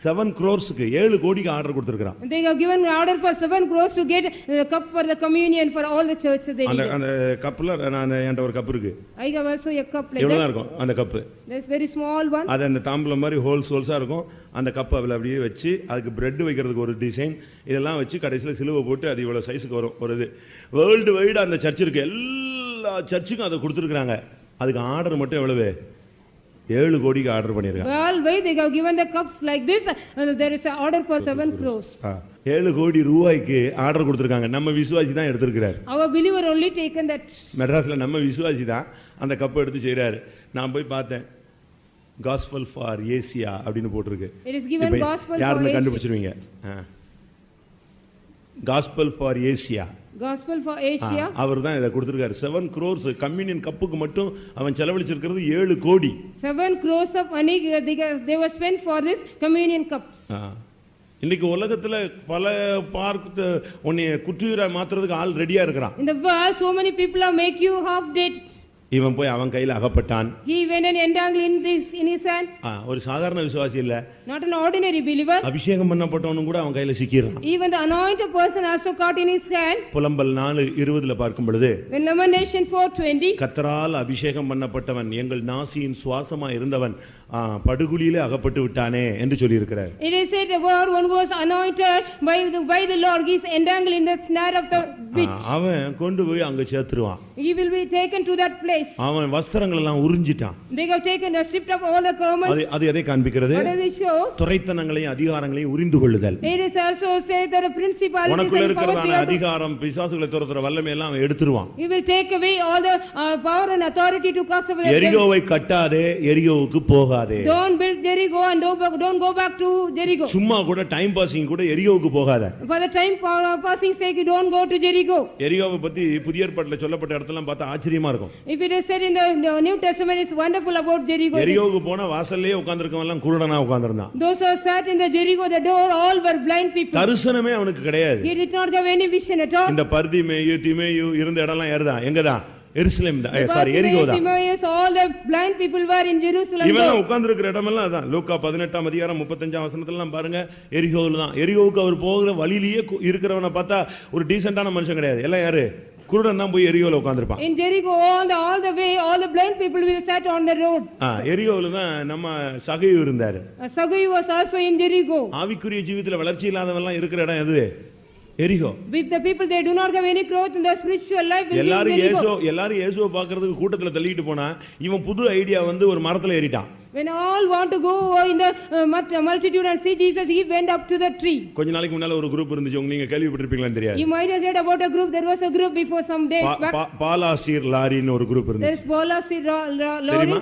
7 crores-க்கு 7 கோடிக்கு order கொடுத்திருக்கான். They have given order for 7 crores to get a cup for the communion for all the churches they need. அந்த கப்ல நான் என்கிட்ட ஒரு கப் இருக்கு. I have also a cup like that. எவ்வளவு இருக்கும் அந்த cup? There's very small one. அது அந்த தாம்பலம் மாதிரி ஹோல்ஸா இருக்கும். அந்த கப் அதுல அப்படியே வச்சு அதுக்கு பிரெட் வைக்கிறதுக்கு ஒரு டிசைன் இதெல்லாம் வச்சு கடைசில சிலுவை போட்டு அது இவ்வளவு சைஸ்க்கு வரும். ஒரு இது வேர்ல்ட் வைட் அந்த சர்ச் இருக்கு, எல்லா சர்ச்சுக்கும் அதை கொடுத்திருக்காங்க. அதுக்கு ஆர்டர் மட்டும் எவ்வளவு? 7 கோடிக்கு ஆர்டர் பண்ணிருக்காங்க. Well, why they have given the cups like this and there is an order for 7 crores. 7 கோடி ரூபாய்க்கு ஆர்டர் கொடுத்துருக்காங்க. நம்ம விசுவாசி தான் எடுத்திருக்கிறார். Our believer only taken that. மெட்ராஸ்ல நம்ம விசுவாசி தான் அந்த கப்பை எடுத்து செய்றாரு. நான் போய் பார்த்தேன், காஸ்பல் ஃபார் ஏசியா அப்படின்னு போட்டிருக்கு. It is given gospel for யாருன்னு Asia. கண்டுபிடிச்சிருவீங்க. Gospel for Asia. Gospel for Asia. அவர் தான் இதை கொடுத்துருக்காரு. 7 crores கம்யூனியன் கப்புக்கு மட்டும் அவன் செலவழிச்சிருக்கிறது 7 கோடி. 7 crores of money they were spent for this communion cups. இன்னைக்கு உலகத்துல பல பார்க் உன்னை குற்றுயிரா மாத்துறதுக்கு ஆள் ரெடியா இருக்கிறான். In the world, so many people are make you half dead. இவன் போய் அவன் கையில அகப்பட்டான். He went and entangled in his hand. ஒரு சாதாரண விசுவாசி இல்ல, Not an ordinary believer. அபிஷேகம் பண்ணப்பட்டவனும் கூட அவன் கையில சிக்கிறான். Even the anointed person also caught in his hand. புலம்பல் 4:20 பார்க்கும் பொழுது, When Lamentation 4:20, கர்த்தரால் அபிஷேகம் பண்ணப்பட்டவன் எங்கள் நாசியின் சுவாசமா இருந்தவன் படுகுழியிலே அகப்பட்டு விட்டானே என்று சொல்லி இருக்கிறார். it is said the word one was anointed by the Lord, he is entangled in the snare of the witch. அவன் கொண்டு போய் அங்க சேர்த்துருவான். He will be taken to that place. அவன் வஸ்திரங்கள் எல்லாம் உறிஞ்சிட்டான். They have taken the stripped of all the garments. அது எதை காண்பிக்கிறது? What does it show? துரைத்தனங்களையும் அதிகாரங்களையும் உரிந்து கொள்ளுதல். It is also said that the principalities உனக்குள்ள and powers இருக்கிறதான அதிகாரம் பிசாசுகளை துரத்துற வல்லமை எல்லாம் அவன் எடுத்துருவான். he will take away all the power and authority to cast away the devil. எரிகோவை கட்டாதே, எரிகோவுக்கு போகாதே. Don't build Jericho and don't go back to Jericho. சும்மா கூட டைம் பாசிங் கூட எரிகோவுக்கு போகாத. For the time passing sake, you don't go to Jericho. எரிகோவை பத்தி புதிய ஏற்பாட்டுல சொல்லப்பட்ட இடத்தெல்லாம் பார்த்தா ஆச்சரியமா இருக்கும். If it is said in the New Testament, it's wonderful about Jericho. எரிகோவுக்கு போனா வாசல்லே உட்கார்ந்திருக்கவன் எல்லாம் குருடனா உட்கார்ந்திருந்தான். Those who sat in the Jericho, the door, all were blind people. தரிசனமே அவனுக்கு கிடையாது. He did not have any vision at all. இந்த பர்திமேயு திமேயு இருந்த இடம்லாம் யாருதான்? எங்கதான்? எருசலேம் தான். எரிகோ தான். All the blind people were in Jerusalem. இவன் உட்கார்ந்திருக்கிற இடமெல்லாம் அதான். லூக்கா 18:35 பாருங்க, எரிகோவில் தான். எரிகோவுக்கு அவர் போகிற வழியிலேயே இருக்கிறவனை பார்த்தா ஒரு டீசென்டான மனுஷன் கிடையாது. எல்லாம் யாரு? குருடன் தான் போய் எரிகோவில் உட்கார்ந்திருப்பான். In Jericho, all the way, all the blind people will sat on the road. எரிகோவில் தான் நம்ம சகையு இருந்தாரு. Sagayu was also in Jericho. ஆவிக்குரிய ஜீவிதத்துல வளர்ச்சி இல்லாதவன் எல்லாம் இருக்கிற இடம் எது? எரிகோ. If the people they do not have any growth in their spiritual life, எல்லாரும் இயேசுவை பார்க்கிறதுக்கு கூட்டத்துல தள்ளிட்டு போனா இவன் புது ஐடியா வந்து ஒரு மரத்துல ஏறிட்டான். When all want to go in the multitude and see Jesus, he went up to the tree. கொஞ்ச நாளைக்கு முன்னால ஒரு குரூப் இருந்துச்சு, நீங்க கேள்விப்பட்டிருப்பீங்களான்னு தெரியாது. You might have heard about a group. There was a group before some days back. பாலாசீர் லாரின்னு ஒரு group இருந்துச்சு. There is Palasir Lori.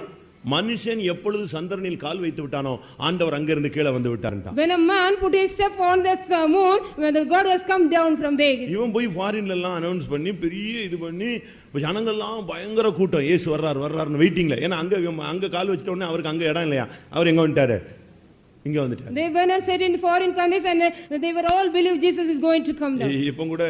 மனுஷன் எப்பொழுது சந்திரனில் கால் வைத்து விட்டானோ ஆண்டவர் அங்கிருந்து கீழே வந்து விட்டார்ன்றான். When a man put his step on this moon, when the God has come down from there. இவன் போய் ஃபாரின்ல எல்லாம் அனௌன்ஸ் பண்ணி பெரிய இது பண்ணி ஜனங்கள்லாம் பயங்கர கூட்டம், இயேசு வர்றாருன்னு வெயிட்டிங்ல. ஏன்னா அங்க கால் வச்சிட்ட உடனே அவருக்கு அங்க இடம் இல்லையா, அவர் எங்க வந்துட்டாரு? இங்க வந்துட்டாரு. They went and said in foreign countries and they were all believe Jesus is going to come down. இப்போ கூட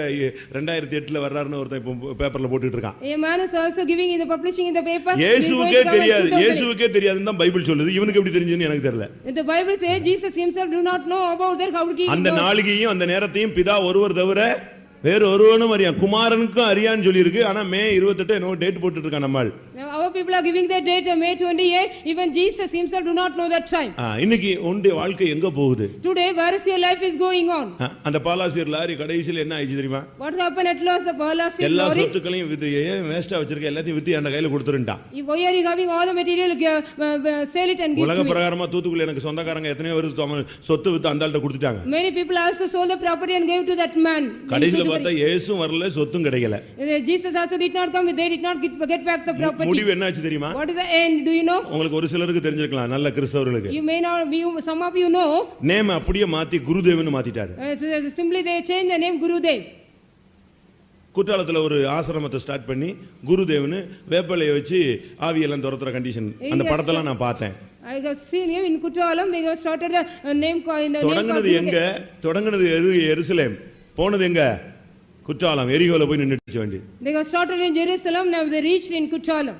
2008ல வர்றாருன்னு ஒருத்தன் இப்போ பேப்பர்ல போட்டுட்டு இருக்கான். A man is also giving in the publishing in the paper. இயேசுவுக்கே தெரியாதுன்னு தான் பைபிள் சொல்லுது. இவனுக்கு எப்படி தெரிஞ்சதுன்னு எனக்கு தெரியல. The Bible says Jesus himself do not know about that, how he அந்த நாளிகையும் அந்த நேரத்தையும் பிதா ஒருவர் தவிர வேற ஒருவனும் அறியான், குமாரனுக்கும் அறியான்னு சொல்லி இருக்கு. ஆனா மே 28 என்னோ டேட் போட்டுட்டு இருக்கான் நம்மால். Our people are giving the date May 28. Even Jesus himself do not know that time. இன்னைக்கு உன்னுடைய வாழ்க்கை எங்க போகுது? Today where is your life is going on? அந்த பாலாசீர் லாரி கடைசில என்ன ஆயிச்சு தெரியுமா? What happened at last? The Palasir எல்லா சொத்துக்களையும் வித்து வேஸ்டா வச்சிருக்க எல்லாத்தையும் வித்து அந்த கையில கொடுத்துட்டான். Why are you having all the material, sell it and give உலக பிரகாரமா தூத்துக்குள்ள எனக்கு சொந்தக்காரங்க எத்தனையோ பேர் சொத்து வித்து அந்த ஆள்கிட்ட கொடுத்துட்டாங்க. Many people also sold the property and gave to that man. கடைசில பார்த்தா இயேசு வரல, சொத்தும் கிடைக்கல. Jesus also did not come, they did not get back the property. முடிவு என்னாச்சு தெரியுமா? What is the end? Do you know? உங்களுக்கு ஒரு சிலருக்கு தெரிஞ்சிருக்கலாம், நல்ல கிறிஸ்தவர்களுக்கு. You may not, some of you know. Name அப்படியே மாத்தி குருதேவன்னு மாத்திட்டாரு. Simply they changed the name Gurudev. குற்றாலத்துல ஒரு ஆசிரமத்தை ஸ்டார்ட் பண்ணி குருதேவனு வேப்பலையை வச்சு ஆவியெல்லாம் துரத்துற கண்டிஷன், அந்த படத்தெல்லாம் நான் பார்த்தேன். I have seen him in Kuttalam. They have started the name in the தொடங்குனது எங்க? தொடங்குனது எருசலேம், போனது எங்க? குற்றாலம். எரிகோல போய் நின்னுச்சு வண்டி. They have started in Jerusalem, now they reached in Kuttalam.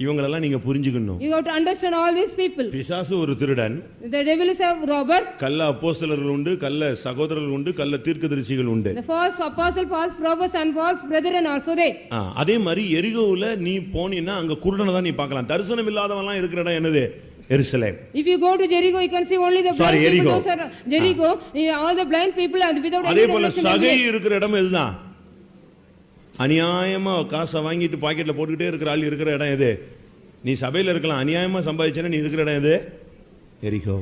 இவங்களெல்லாம் நீங்க புரிஞ்சுக்கணும். You have to understand all these people. பிசாசு ஒரு திருடன். The devil is a robber. கள்ள அப்போஸ்தலர்கள் உண்டு, கள்ள சகோதரர்கள் உண்டு, கள்ள தீர்க்கதரிசிகள் உண்டு. The false apostle, false prophets and false brethren also they. அதே மாதிரி எரிகோவுல நீ போனீன்னா அங்க குருடனை தான் நீ பார்க்கலாம். தரிசனம் இல்லாதவன்லாம் இருக்கிற இடம் என்னது? எருசலேம். If you go to Jericho, you can see only the blind people. Those are Jericho. All the blind people and without any revelation. அதே போல சகை இருக்கிற இடம் எதுதான்? அநியாயமா காசை வாங்கிட்டு பாக்கெட்ல போட்டுக்கிட்டே இருக்கிற ஆள் இருக்கிற இடம் எது? நீ சபையில இருக்கலாம், அநியாயமா சம்பாதிச்சேன்னா நீ இருக்கிற இடம் எது? எரிகோ.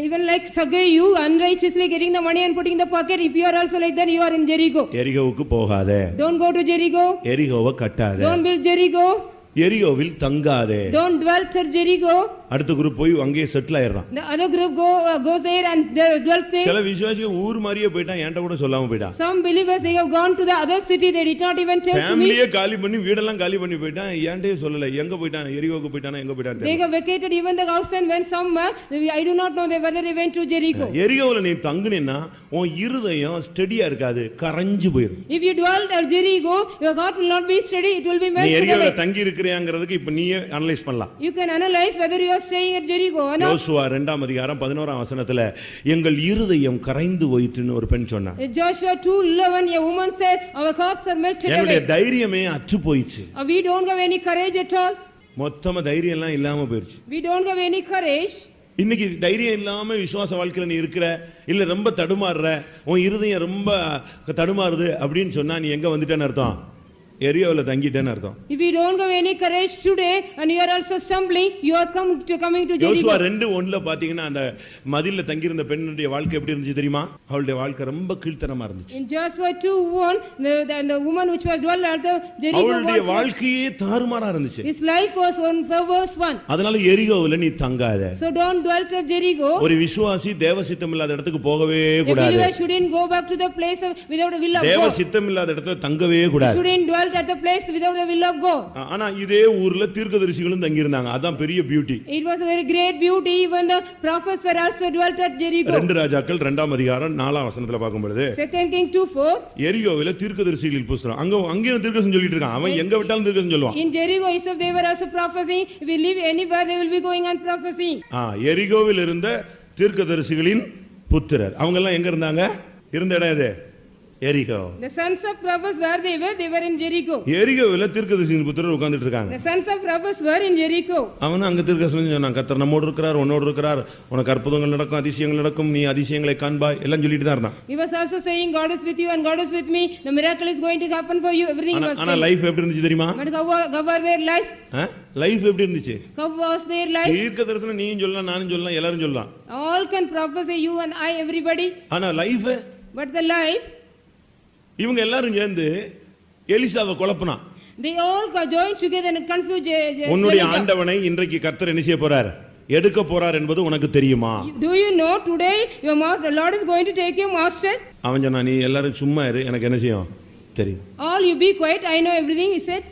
Even like Sagai, you unrighteously getting the money and putting in the pocket. If you are also like that, you are in Jericho. எரிகோவுக்கு போகாதே. Don't go to Jericho. எரிகோவை கட்டாதே. Don't build Jericho. எரிகோவில் தங்காதே. Don't dwell at Jericho. அடுத்த group போய் அங்கேயே settle ஆயிடுறான். The other group goes there and dwell there. சில விசுவாசிகள் ஊர் மாதிரியே போயிட்டான், என்கிட்ட கூட சொல்லாம போயிட்டான். Some believers, they have gone to the other city, they did not even tell to me. ஃபேமிலியே காலி பண்ணி வீடெல்லாம் காலி பண்ணி போயிட்டான், என்கிட்டயே சொல்லல எங்க போயிட்டான், எரிகோவுக்கு போயிட்டானா எங்க போயிட்டான். They have vacated even the house and went somewhere. I do not know whether they went to Jericho. எரிகோவுல நீ தங்குனேன்னா உன் இருதயம் ஸ்டெடியா இருக்காது, கரஞ்சு போயிடும். If you dwell at Jericho, your heart will not be steady, it will be melted நீ away. எரிகோவுல தங்கி இருக்கறியாங்கிறதுக்கு இப்ப நீயே analyse பண்ணலாம். You can analyze whether you are staying at Jericho or not. யோசுவா 2ஆம் அதிகாரம் 11ஆம் வசனத்துல எங்கள் இருதயம் கரைந்து போயிட்டுன்னு ஒரு பெண் சொன்னா. Joshua 2:11, a woman said, our hearts are melted என்னுடைய away. தைரியமே அற்று போயிடுச்சு. We don't have any courage at all. மொத்தமா தைரியம் எல்லாம் இல்லாம போயிடுச்சு. We don't have any courage. இன்னைக்கு தைரியம் இல்லாம விசுவாச வாழ்க்கையில நீ இருக்கிற, இல்ல ரொம்ப தடுமாறுற, உன் இருதயம் ரொம்ப தடுமாறுது அப்படின்னு சொன்னா நீ எங்க வந்துட்டேன்னு அர்த்தம்? எரியோவுல தங்கிட்டேன்னு அர்த்தம். If you don't have any courage today and you are also stumbling, you are coming to Jericho. யோசுவா 2:1ல பாத்தீங்கன்னா அந்த மதில்ல தங்கி இருந்த பெண்ணுடைய வாழ்க்கை எப்படி இருந்துச்சு தெரியுமா? அவளுடைய வாழ்க்கை ரொம்ப கீழ்த்தனமா இருந்துச்சு. In Joshua 2:1, the woman which was dwell at the Jericho, அவளுடைய வாழ்க்கையே தாறுமாறா இருந்துச்சு. his life was one perverse one. அதனால எரியோவுல நீ தங்காத. So don't dwell at Jericho. ஒரு விசுவாசி தேவ சித்தம் இல்லாத இடத்துக்கு போகவே A கூடாது. believer shouldn't go back to the place without the will of தேவ God. சித்தம் இல்லாத இடத்துல தங்கவே கூடாது. Shouldn't dwell at the place without the will of God. ஆனா இதே ஊர்ல தீர்க்கதரிசிகளும் தங்கி இருந்தாங்க. அதான் பெரிய beauty. It was a very great beauty. Even the prophets were also dwelt at Jericho. 2 ராஜாக்கள் 2ஆம் அதிகாரம் 4ஆம் வசனத்துல பார்க்கும் பொழுது 2 Kings 2:4, எரியோவில தீர்க்கதரிசிகளின் புஸ்தகம் அங்கேயும் தீர்க்கதரிசனம் சொல்லிட்டு இருக்கான். அவன் எங்க விட்டாலும் தீர்க்கதரிசனம் சொல்லுவான். in Jericho itself they were also prophesying. If we live anywhere, they will be going on prophesying. எரிகோவில் இருந்த தீர்க்கதரிசிகளின் புத்திரர் அவங்க எல்லாம் எங்க இருந்தாங்க? இருந்த இடம் எது? எரிகோ. The sons of prophets, where they were in Jericho. எரிகோவில தீர்க்கதரிசிகளின் புத்திரர் உட்கார்ந்துட்டு இருக்காங்க. The sons of prophets were in Jericho. அவன் அங்க தீர்க்கதரிசனம் சொன்னான், கர்த்தர் நம்மோடு இருக்கிறார், உன்னோடு இருக்கிறார், உனக்கு அற்புதங்கள் நடக்கும், அதிசயங்கள் நடக்கும், நீ அதிசயங்களை காண்பாய் எல்லாம் சொல்லிட்டு தான் இருந்தான். He was also saying God is with you and God is with me, the miracle is going to happen for you, everything was ஆனா லைஃப் எப்படி இருந்துச்சு தெரியுமா? but how was their life? Life எப்படி இருந்துச்சு? How was their life? தீர்க்கதரிசனம் நீயும் சொல்லலாம், நானும் சொல்லலாம், எல்லாரும் சொல்லலாம். All can prophesy, you and I, everybody. ஆனா லைஃப், But the life, இவங்க எல்லாரும் சேர்ந்து எலிசாவை குழப்பினா. they all joined together and confused உன்னுடைய Elijah. ஆண்டவனை இன்றைக்கு கர்த்தர் என்ன செய்ய போறார்? எடுக்க போறார் என்பது உனக்கு தெரியுமா? Do you know today your master, Lord is going to take your master? அவன் சொன்னா, நீ எல்லாரும் சும்மா இரு, எனக்கு என்ன செய்யும் தெரியும். All you be quiet, I know everything, he said.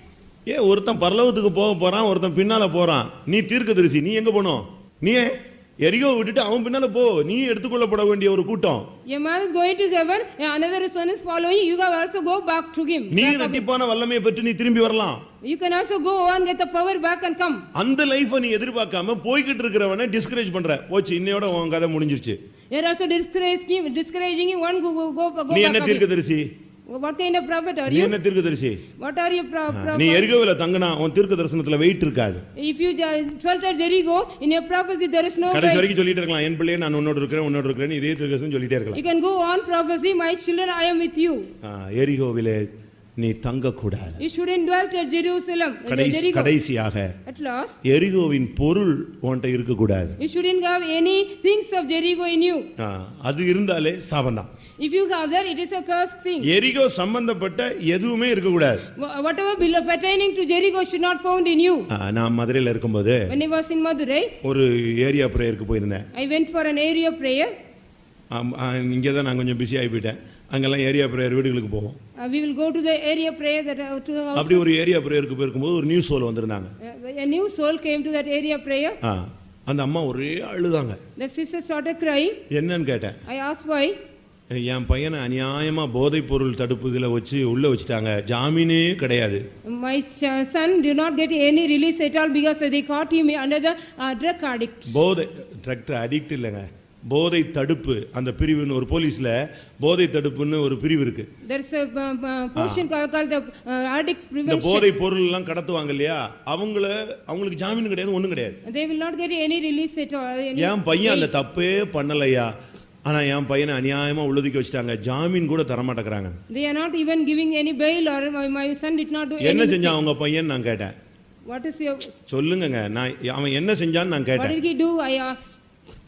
ஒருத்தன் பரலோகத்துக்கு போக போறான், ஒருத்தன் பின்னால போறான். நீ தீர்க்கதரிசி, நீ எங்க போணும்? நீ எரிகோ விட்டுட்டு அவன் பின்னால போ. நீ எடுத்துக்கொள்ளப்பட வேண்டிய ஒரு கூட்டம். A man is going to heaven, another son is following, you can also go back to him. நீ ரெட்டிப்பான வல்லமையை பெற்று நீ திரும்பி வரலாம். You can also go and get the power back and come. அந்த லைஃபை நீ எதிர்பார்க்காம போய்கிட்டு இருக்கிறவனை டிஸ்கரேஜ் பண்ற. போச்சு, இன்னையோட உன் கதை முடிஞ்சிருச்சு. You are also discouraging him, one go நீ back. என்ன தீர்க்கதரிசி? What kind of prophet are நீ you? என்ன தீர்க்கதரிசி? What are you prophet? நீ எரிகோவில தங்கினா உன் தீர்க்க தரிசனத்துல வெயிட் இருக்காது. If you dwelt at Jericho, in your prophecy there is no கடைசி weight. வரைக்கும் சொல்லிட்டே இருக்கலாம், என் பிள்ளையே நான் உன்னோட இருக்கிறேன் இதே தீர்க்கதரிசனம் சொல்லிட்டே இருக்கலாம். You can go on prophecy, my children, I am with you. எரிகோவிலே நீ தங்க கூடாது. You shouldn't dwell at Jerusalem. Jericho. கடைசியாக At last, எரிகோவின் பொருள் உன்கிட்ட இருக்க கூடாது. you shouldn't have any things of Jericho in you. அது இருந்தாலே சாபம்தான். If you have that, it is a cursed thing. எரிகோ சம்பந்தப்பட்ட எதுவுமே இருக்க கூடாது. Whatever pertaining to Jericho should not found in you. நான் மதுரையில இருக்கும்போது When I was in Madurai, ஒரு ஏரியா பிரேயருக்கு போயிருந்தேன். I went for an area prayer. இங்கே தான் நான் கொஞ்சம் பிஸி ஆகி போயிட்டேன். அங்கெல்லாம் ஏரியா பிரேயர் வீடுகளுக்கு போவோம். We will go to the area prayer that to the house. அப்படி ஒரு ஏரியா பிரேயருக்கு போயிருக்கும்போது ஒரு நியூ சோல் வந்திருந்தாங்க. A new soul came to that area prayer. அந்த அம்மா ஒரே அழுதாங்க. The sister started crying. என்னன்னு கேட்டேன். I asked why. என் பையனை அநியாயமா போதைப் பொருள் தடுப்பு இதில் வச்சு உள்ள வச்சுட்டாங்க, ஜாமீனே கிடையாது. My son did not get any release at all because they caught him under the drug addict. போதை ட்ரக் அடிக்ட் இல்லைங்க, போதை தடுப்பு அந்த பிரிவுன்னு ஒரு போலீஸ்ல போதை தடுப்புன்னு ஒரு பிரிவு இருக்கு. There is a portion called the addict prevention. இந்த போதை பொருள் எல்லாம் கடத்துவாங்க இல்லையா, அவங்களுக்கு ஜாமீன் கிடையாது, ஒண்ணும் கிடையாது. They will not get any release at all. என் பையன் அந்த தப்பே பண்ணலையா, ஆனா என் பையனை அநியாயமா உள்ளதுக்கு வச்சிட்டாங்க, ஜாமீன் கூட தர மாட்டேங்கறாங்க. They are not even giving any bail or my son did not do anything. என்ன செஞ்சான் உங்க பையன் நான் கேட்டேன். What is your சொல்லுங்கங்க, நான் அவன் என்ன செஞ்சான்னு நான் கேட்டேன். What did he do? I asked.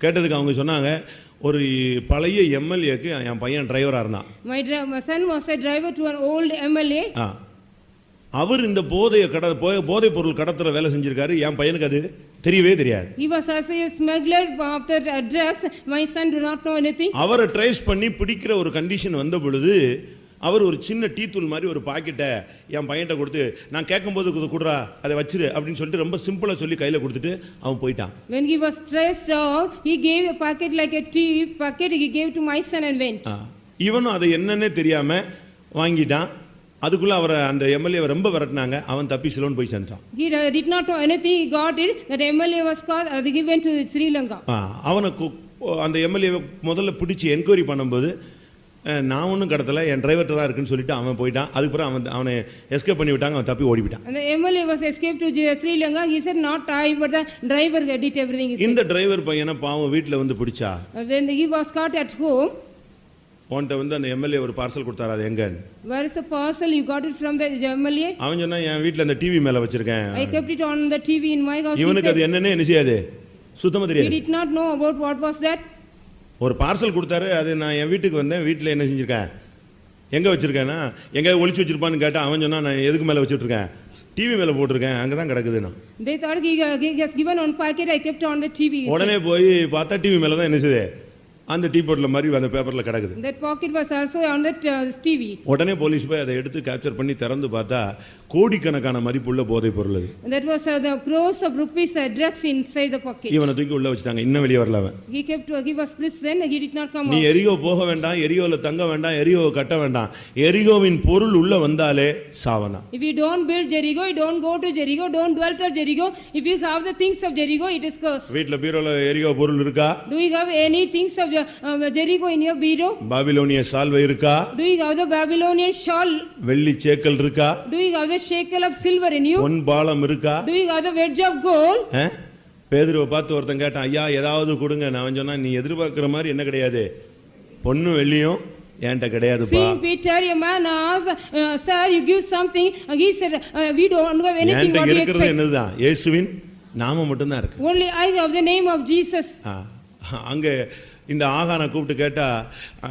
கேட்டதுக்கு அவங்க சொன்னாங்க, ஒரு பழைய எம்எல்ஏக்கு என் பையன் டிரைவரா இருந்தான். My son was a driver to an old MLA. அவர் இந்த போதை பொருள் கடத்துற வேலை செஞ்சிருக்காரு. என் பையனுக்கு அது தெரியவே தெரியாது. He was also a smuggler of the drugs. My son do not know anything. அவரை ட்ரேஸ் பண்ணி பிடிக்கிற ஒரு கண்டிஷன் வந்த பொழுது அவர் ஒரு சின்ன டீ தூள் மாதிரி ஒரு பாக்கெட்டை என் பையன்கிட்ட கொடுத்து, நான் கேட்கும்போது கொடுறா அதை வச்சிரு அப்படின்னு சொல்லிட்டு ரொம்ப சிம்பிளா சொல்லி கையில கொடுத்துட்டு அவன் போயிட்டான். When he was traced out, he gave a packet like a tea packet. He gave to my son and went. இவனும் அதை என்னன்னே தெரியாம வாங்கிட்டான். அதுக்குள்ள அவரை அந்த எம்எல்ஏவை ரொம்ப விரட்டினாங்க. அவன் தப்பி சிலோன் போய் சேர்ந்தான். He did not know anything. He got it. That MLA was called. He went to Sri Lanka. அவனுக்கு அந்த எம்எல்ஏவை முதல்ல பிடிச்சி என்கொயரி பண்ணும்போது, நான் ஒன்றும் கடத்தல, என் டிரைவர்கிட்ட தான் இருக்குன்னு சொல்லிட்டு அவன் போயிட்டான். அதுக்கப்புறம் அவனை எஸ்கேப் பண்ணி விட்டாங்க. அவன் தப்பி ஓடிவிட்டான். The MLA was escaped to Sri Lanka. He said not I, but the driver did everything. இந்த டிரைவர் பையனை பாவம் வீட்டில் வந்து பிடிச்சா. When he was caught at home. உன்கிட்ட வந்து அந்த எம்எல்ஏ ஒரு பார்சல் கொடுத்தாரு, அது எங்க? Where is the parcel? You got it from the MLA? அவன் சொன்னா, என் வீட்டில் அந்த டிவி மேல வச்சிருக்கேன். I kept it on the TV in my house. இவனுக்கு அது என்னன்னே என்ன செய்யாது, சுத்தமா தெரியாது. He did not know about what was that. ஒரு பார்சல் கொடுத்தாரு. அது நான் என் வீட்டுக்கு வந்தேன். வீட்டில் என்ன செஞ்சிருக்கேன், எங்க வச்சிருக்கேன்னா எங்க ஒளிச்சு வச்சிருப்பான்னு கேட்டா அவன் சொன்னா, நான் எதுக்கு மேல வச்சிட்டு இருக்கேன், டிவி மேல போட்டிருக்கேன், அங்கதான் கிடக்குது. நான் they thought he has given on packet. I kept on the TV. உடனே போய் பார்த்தா டிவி மேல தான் என்ன செய்யுது, அந்த டீ போட்ல மாதிரி அந்த பேப்பர்ல கிடக்குது. That pocket was also on that TV. உடனே போலீஸ் போய் அதை எடுத்து கேப்சர் பண்ணி திறந்து பார்த்தா கோடிக்கணக்கான மதிப்புள்ள போதை பொருள் அது. That was the crores of rupees drugs inside the pocket. இவனை தூக்கி உள்ள வச்சிட்டாங்க. இன்னும் வெளியே வரல அவன். He was prison. He did not come out. நீ எரிகோ போக வேண்டாம், எரிகோல தங்க வேண்டாம், எரிகோ கட்ட வேண்டாம். எரிகோவின் பொருள் உள்ள வந்தாலே சாவனா. If you don't build Jericho, you don't go to Jericho, don't dwell at Jericho. If you have the things of Jericho, it is cursed. வீட்ல பீரோல எரிகோ பொருள் இருக்கா? Do you have any things of Jericho in your bureau? பாபிலோனிய சால்வை இருக்கா? Do you have the Babylonian shawl? வெள்ளி சேக்கல் இருக்கா? Do you have the shekel of silver in you? பொன் பாலம் இருக்கா? Do you have the wedge of gold? பேதுருவை பார்த்து ஒருத்தன் கேட்டான், ஐயா ஏதாவது கொடுங்க. நான் சொன்னா, நீ எதிர்பார்க்கிற மாதிரி என்ன கிடையாது, பொண்ணு வெள்ளியும் என்கிட்ட கிடையாதுப்பா. Seeing Peter, a man asked, sir, you give something. He said, we don't have anything. What do you expect? என்னதுதான், இயேசுவின் நாமம் மட்டும் தான் இருக்கு. Only I have the name of Jesus. அங்க இந்த ஆகானை கூப்பிட்டு கேட்டா,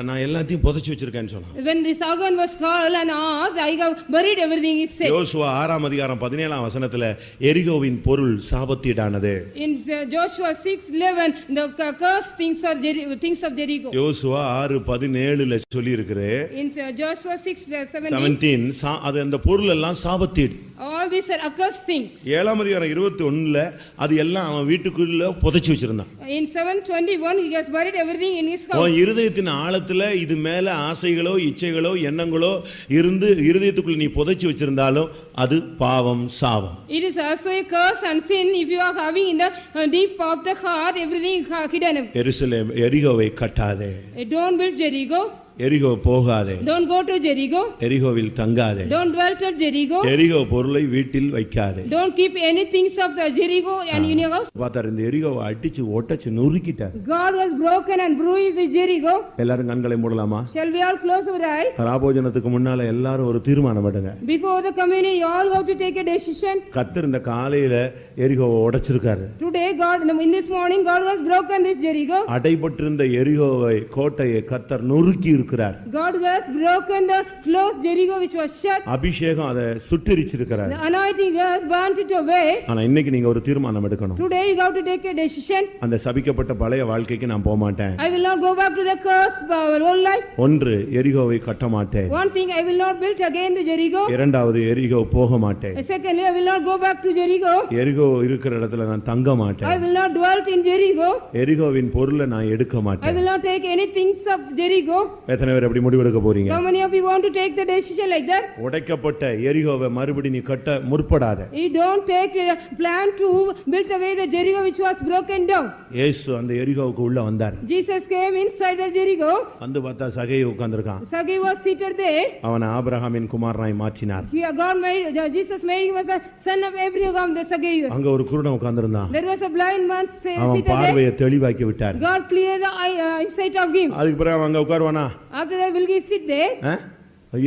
நான் எல்லாத்தையும் புதைச்சு வச்சிருக்கேன்னு சொன்னான். When this Agan was called and asked, I have buried everything, he said. யோசுவா 6:17 வசனத்துல எரிகோவின் பொருள் சாபத்தீடானது. In Joshua 6:11, the cursed things of Jericho. யோசுவா 6:17 சொல்லி இருக்குது. In Joshua 6:17, அது அந்த பொருள் எல்லாம் சாபத்தீடு. All these are accursed things. 7:21 அது எல்லாம் அவன் வீட்டுக்குள்ள புதைச்சு வச்சிருந்தான். In 7:21, he has buried everything in his house. உன் இருதயத்தின் ஆழத்துல இது மேல ஆசைகளோ இச்சைகளோ எண்ணங்களோ இருந்து இருதயத்துக்குள்ள நீ புதைச்சு வச்சிருந்தாலும் அது பாவம், சாபம். It is also a curse and sin if you are having in the deep of the heart everything hidden. Jerusalem எரிகோவை கட்டாதே. Don't build Jericho. எரிகோ போகாதே. Don't go to Jericho. எரிகோவில் தங்காதே. Don't dwell at Jericho. எரிகோ பொருளை வீட்டில் வைக்காதே. Don't keep anything of the Jericho and in your house. பாத்தார், இந்த எரிகோவை அடிச்சு ஒட்டச்சு நொறுக்கிட்டார். God was broken and bruised the Jericho. எல்லாரும் கண்களை மூடலாமா? Shall we all close our eyes? ராபோஜனத்துக்கு முன்னால எல்லாரும் ஒரு தீர்மானம் எடுங்க. Before the communion, you all have to take a decision. கர்த்தர் இந்த காலையில எரிகோவை உடைச்சிருக்காரு. Today, God, in this morning, God has broken this Jericho. அடைபட்டிருந்த எரிகோவை கோட்டையை கர்த்தர் நொறுக்கி இருக்கிறார். God has broken the closed Jericho which was shut. அபிஷேகம் அதை சுட்டெரிச்சிருக்கிறார். The anointing has burnt it away. ஆனா இன்னைக்கு நீங்க ஒரு தீர்மானம் எடுக்கணும். Today you have to take a decision. அந்த சபிக்கப்பட்ட பழைய வாழ்க்கைக்கு நான் போக மாட்டேன். I will not go back to the cursed old life. ஒன்று, எரிகோவை கட்ட மாட்டேன். One thing, I will not build again the Jericho. இரண்டாவது, எரிகோ போக மாட்டேன். Secondly, I will not go back to Jericho. எரிகோ இருக்கிற இடத்துல நான் தங்க மாட்டேன். I will not dwell in Jericho. எரிகோவின் பொருளை நான் எடுக்க I மாட்டேன். will not take anything of Jericho. எத்தனை பேர் அப்படி முடிவெடுக்க போறீங்க? How many of you want to take the decision like that? உடைக்கப்பட்ட எரிகோவை மறுபடி நீ கட்ட முற்படாத. You don't take a plan to build away the Jericho which was broken down. இயேசு அந்த எரிகோவுக்கு உள்ள வந்தார். Jesus came inside the Jericho. வந்து பார்த்தா சகேயு உட்கார்ந்திருக்கான். Zacchaeus was seated there. அவனை ஆபிரகாமின் குமாரனாய் மாற்றினார். Jesus made him as a son of Abraham, the Zacchaeus. அங்க ஒரு குருடன் உட்கார்ந்திருந்தான். There was a blind man அவன் seated பார்வையை there. தெளிவாக்கி விட்டார். God cleared the eyesight of him. அதுக்கு பிறகு அவன் அங்க உட்காருவானா? After that, will he sit there?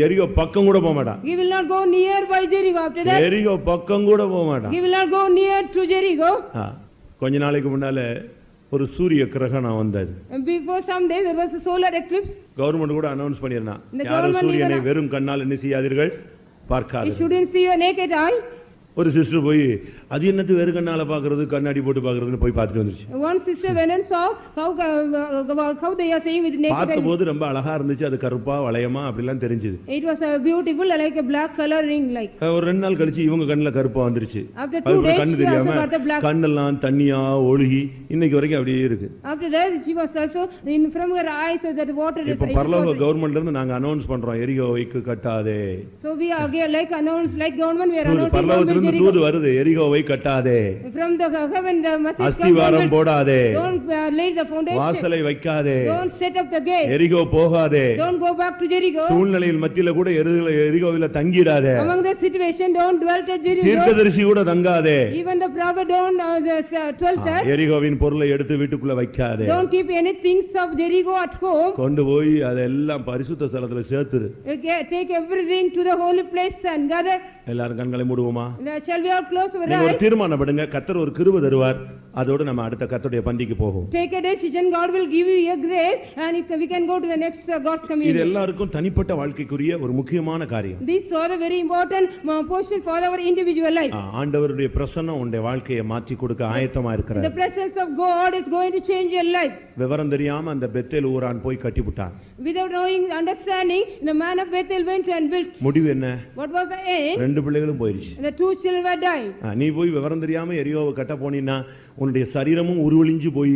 எரிகோ பக்கம் கூட போக மாட்டான். He will not go near by Jericho. After that, எரிகோ பக்கம் கூட போக மாட்டான். he will not go near to Jericho. கொஞ்ச நாளைக்கு முன்னால ஒரு சூரிய கிரகணம் வந்தது. And before some days there was a solar eclipse. Government கூட அனௌன்ஸ் பண்ணிருந்தான், The யாரும் government சூரியனை even- வெறும் கண்ணால் என்ன செய்யாதீர்கள், You பார்க்காதீர்கள். shouldn't see your naked eye. ஒரு சிஸ்டர் போய் அது என்னது வெறும் கண்ணால பாக்குறது, கண்ணாடி போட்டு பாக்குறதுன்னு போய் பார்த்துட்டு வந்துருச்சு. One sister went and saw how they are saying with naked eye. பார்த்தபோது ரொம்ப அழகா இருந்துச்சு, அது கருப்பா வளையமா அப்படிலாம் தெரிஞ்சது. It was a beautiful like a black coloring like. ஒரு 2 நாள் கழிச்சு இவங்க கண்ணுல கருப்பா வந்துருச்சு. After 2 days கண்ணு she also தெரியாம got the black. கண்ணெல்லாம் தண்ணியா ஒழுகி இன்னைக்கு வரைக்கும் அப்படியே இருக்கு. After that she was also in from her eyes so that water is. இப்ப பரலோக கவர்மெண்ட்ல இருந்து நாங்க அனௌன்ஸ் பண்றோம், எரிகோவைக்கு கட்டாதே. So we are again like announce like government we are announcing பரலோகத்திலிருந்து தூது வருது, எரிகோவை கட்டாதே, from the heaven the message அஸ்திவாரம் போடாதே, don't lay the foundation, வாசலை வைக்காதே, don't set up the gate, எரிகோ போகாதே, don't go back to Jericho, சூழ்நிலையில் மத்தியில கூட எரிகோவில தங்கிடாதே, among the situation don't dwell at Jericho, தீர்க்கதரிசி கூட தங்காதே, even the prophet don't dwell there, எரிகோவின் பொருளை எடுத்து வீட்டுக்குள்ள வைக்காதே, don't keep any things of Jericho at home, கொண்டு போய் அதெல்லாம் பரிசுத்த ஸ்தலத்துல சேர்த்துரு. take everything to the holy place and gather. எல்லாரும் கண்களை மூடுவோமா? Shall we all close our நீங்க ஒரு eyes? தீர்மானம் பண்ணுங்க, கர்த்தர் ஒரு கிருபை தருவார், அதோட நம்ம அடுத்த கர்த்தருடைய பந்திக்கு போவோம். Take a decision, God will give you a grace and we can go to the next God's இது communion. எல்லாருக்கும் தனிப்பட்ட வாழ்க்கைக்குரிய ஒரு முக்கியமான காரியம். These are the very important portion for our individual life. ஆண்டவருடைய பிரசன்னம் உன்னுடைய வாழ்க்கையை மாற்றி கொடுக்க ஆயத்தமா The இருக்கிறார். presence of God is going to change your life. விவரம் தெரியாம அந்த பெத்தேல் ஊரான் போய் கட்டிவிட்டான். Without knowing, understanding, the man of Bethel went and built. முடிவு என்ன? What was the end? 2 பிள்ளைகளும் போயிருச்சு. The 2 children were dying. நீ போய் விவரம் தெரியாம எரியோவை கட்ட போனீன்னா உன்னுடைய சரீரமும் உருவழிஞ்சு போய்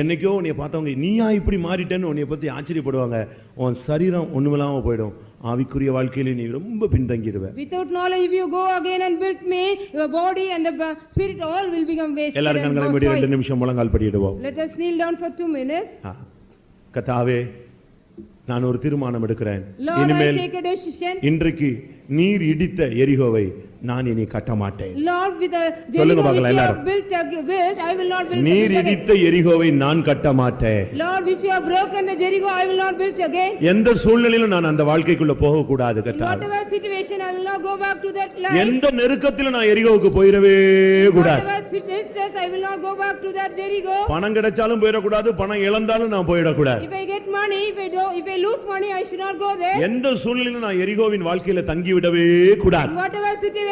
என்னைக்கோ உன்னை பார்த்தவங்க நீயா இப்படி மாறிட்டேன்னு உன்னை பத்தி ஆச்சரியப்படுவாங்க. உன் சரீரம் ஒண்ணுமில்லாம போயிடும். ஆவிக்குரிய வாழ்க்கையில நீ ரொம்ப பின்தங்கிடுவ. Without knowledge, if you go again and build me, your body and the spirit all will become wasted. எல்லாரும் கண்களை மூடி 2 நிமிஷம் முழங்கால் படியிடுவோம். Let us kneel down for 2 minutes. கர்த்தாவே, நான் ஒரு தீர்மானம் எடுக்கிறேன். Lord, I இனிமேல் take a decision. இன்றைக்கு நீர் இடித்த எரிகோவை நான் இனி கட்ட மாட்டேன். Lord, with the சொல்லுங்க Jericho which பார்க்கலாம் you எல்லாரும். have built, I will not build நீர் it again. இடித்த எரிகோவை நான் கட்ட மாட்டேன். Lord, which you have broken the Jericho, I will not build again. எந்த சூழ்நிலையிலும் நான் அந்த வாழ்க்கைக்குள்ள போக கூடாது In கர்த்தாவே. whatever situation, I will not go back to that life. எந்த நெருக்கத்திலும் நான் எரிகோவுக்கு போயிடவே கூடாது. Whatever distress, I will not go back to that Jericho. பணம் கிடைச்சாலும் போயிடக்கூடாது, பணம் இழந்தாலும் நான் போயிடக்கூடாது. If I get money, if I lose money, I should not go there. எந்த சூழ்நிலையிலும் நான் எரிகோவின் வாழ்க்கையில தங்கிவிடவே கூடாது. In whatever situation,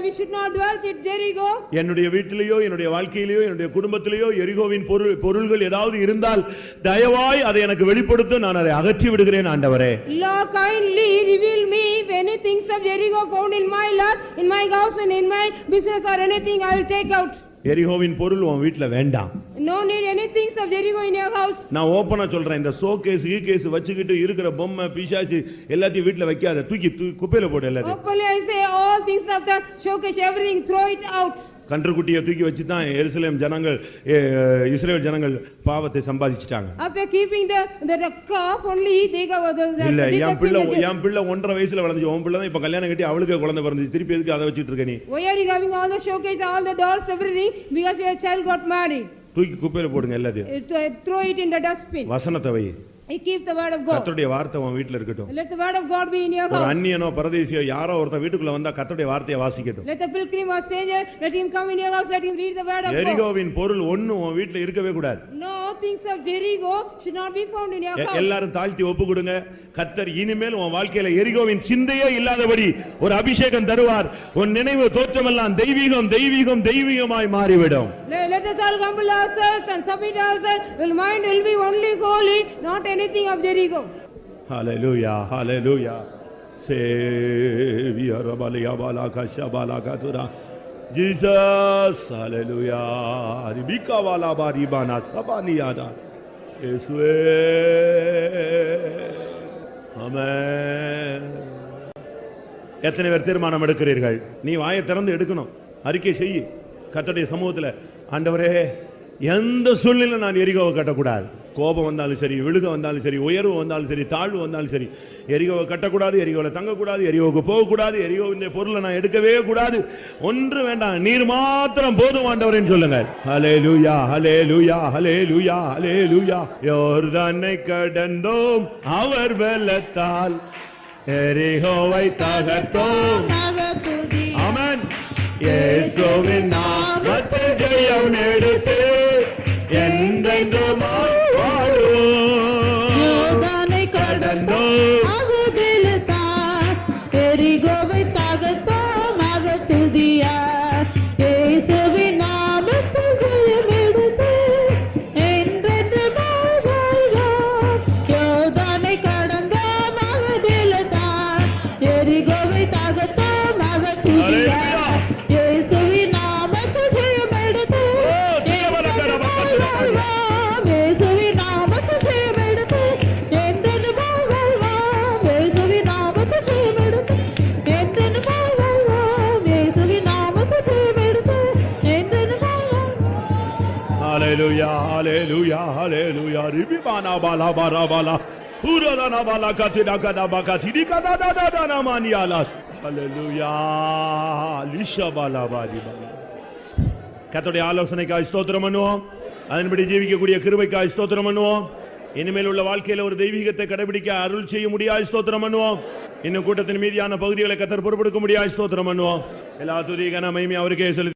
we should not dwell at Jericho. என்னுடைய வீட்டிலேயோ என்னுடைய வாழ்க்கையிலேயோ என்னுடைய குடும்பத்திலேயோ எரிகோவின் பொருள்கள் ஏதாவது இருந்தால் தயவாய் அதை எனக்கு வெளிப்படுத்த, நான் அதை அகற்றி விடுகிறேன் ஆண்டவரே. Lord, kindly reveal me if any things of Jericho found in my life, in my house and in my business or anything, I will take out. எரிகோவின் பொருள் உன் வீட்ல வேண்டாம். No need any things of Jericho in your house. நான் ஓபனா சொல்றேன், இந்த showcase ஈகேஸ் வச்சுக்கிட்டு இருக்கிற பொம்மை பிசாசு எல்லாத்தையும் வீட்ல வைக்காத, தூக்கி குப்பையில போடு எல்லாத்தையும். Openly I say all things of the showcase, everything, throw it out. கன்றுக்குட்டியை தூக்கி வச்சு தான் எருசலேம் ஜனங்கள் இஸ்ரேல் ஜனங்கள் பாவத்தை சம்பாதிச்சிட்டாங்க. After keeping the calf only they go இல்ல, என் பிள்ளை 1.5 வயசுல வளர்ந்துச்சு, உன் பிள்ளை தான் இப்ப கல்யாணம் கட்டி அவளுக்கு குழந்தை பிறந்துச்சு, திருப்பி எதுக்கு அதை வச்சிட்டு இருக்க நீ? Why are you having all the showcase, all the dolls, everything? Because your child got married. தூக்கி குப்பையில போடுங்க எல்லாத்தையும். Throw it in the dustbin. வசனத்தை வை. I keep the word of God. கர்த்தருடைய வார்த்தை உன் வீட்ல இருக்கட்டும். Let the word of God be in your ஒரு house. அந்நியனோ பரதேசியோ யாரோ ஒருத்தர் வீட்டுக்குள்ள வந்தா கர்த்தருடைய வார்த்தையை வாசிக்கட்டும். Let the pilgrim or stranger, let him come in your house, let him read the word of God. எரிகோவின் பொருள் ஒண்ணும் உன் வீட்ல இருக்கவே கூடாது. No things of Jericho should not be found in your house. எல்லாரும் தாழ்த்தி ஒப்பு கொடுங்க. கர்த்தர் இனிமேல் உன் வாழ்க்கையில எரிகோவின் சிந்தையே இல்லாதபடி ஒரு அபிஷேகம் தருவார். உன் நினைவு தோற்றமெல்லாம் தெய்வீகம் தெய்வீகம் தெய்வீகமாய் மாறிவிடும். Let us all humble ourselves and submit ourselves. Our mind will be only holy, not anything of Jericho. Hallelujah, hallelujah. Savior balaka shabalaka tura. Jesus, hallelujah. Ribika wala baribana sabaniada. Yesue. Amen. எத்தனை பேர் தீர்மானம் எடுக்கிறீர்கள்? நீ வாயை திறந்து எடுக்கணும், அறிக்கை செய்யி கர்த்தருடைய சமூகத்தில். ஆண்டவரே, எந்த சூழ்நிலையிலும் நான் எரிகோவை கட்டக்கூடாது. கோபம் வந்தாலும் சரி, விழுக வந்தாலும் சரி, உயர்வு வந்தாலும் சரி, தாழ்வு வந்தாலும் சரி, எரிகோவை கட்டக்கூடாது, எரிகோவில் தங்கக்கூடாது, எரிகோவுக்கு போகக்கூடாது, எரிகோவின் பொருளை நான் எடுக்கவே கூடாது. ஒன்று வேண்டாம், நீர் மாத்திரம் போதும் ஆண்டவரேன்னு சொல்லுங்க. ஹல்லேலூயா, ஹல்லேலூயா, ஹல்லேலூயா, ஹல்லேலூயா. யோர்தானை கடந்தோம் அவர் பலத்தால், எரிகோவை தகர்த்தோம். ஆமென். இயேசுவின் நாமத்தில் ஜெயம் எடுத்து எந்த ஹalleluya ஹalleluya ஹalleluya ரிபிபானா பாலா பாரா பாலா உரரானா பாலா கதிடா கதா பகதி டிகதா டடா நாமானியாலாஸ் ஹalleluya லிஷபாலா பாரி பாலா. கர்த்தருடைய ஆலோசனைக்காய் ஸ்தோத்திரம் பண்ணுவோம். அதன்படி ஜீவிக்கக்கூடிய கிருபைக்காய் ஸ்தோத்திரம் பண்ணுவோம். இனிமேல் உள்ள வாழ்க்கையில ஒரு தெய்வீகத்தை கடைபிடிக்க அருள் செய்ய முடியாது ஸ்தோத்திரம் பண்ணுவோம். இன்னும் கூட்டத்தின் மீதியான பகுதிகளை கர்த்தர் பொறுப்பெடுக்க முடியாது ஸ்தோத்திரம் பண்ணுவோம். எல்லா துதி கன மகிமை அவருக்கே சொல்லி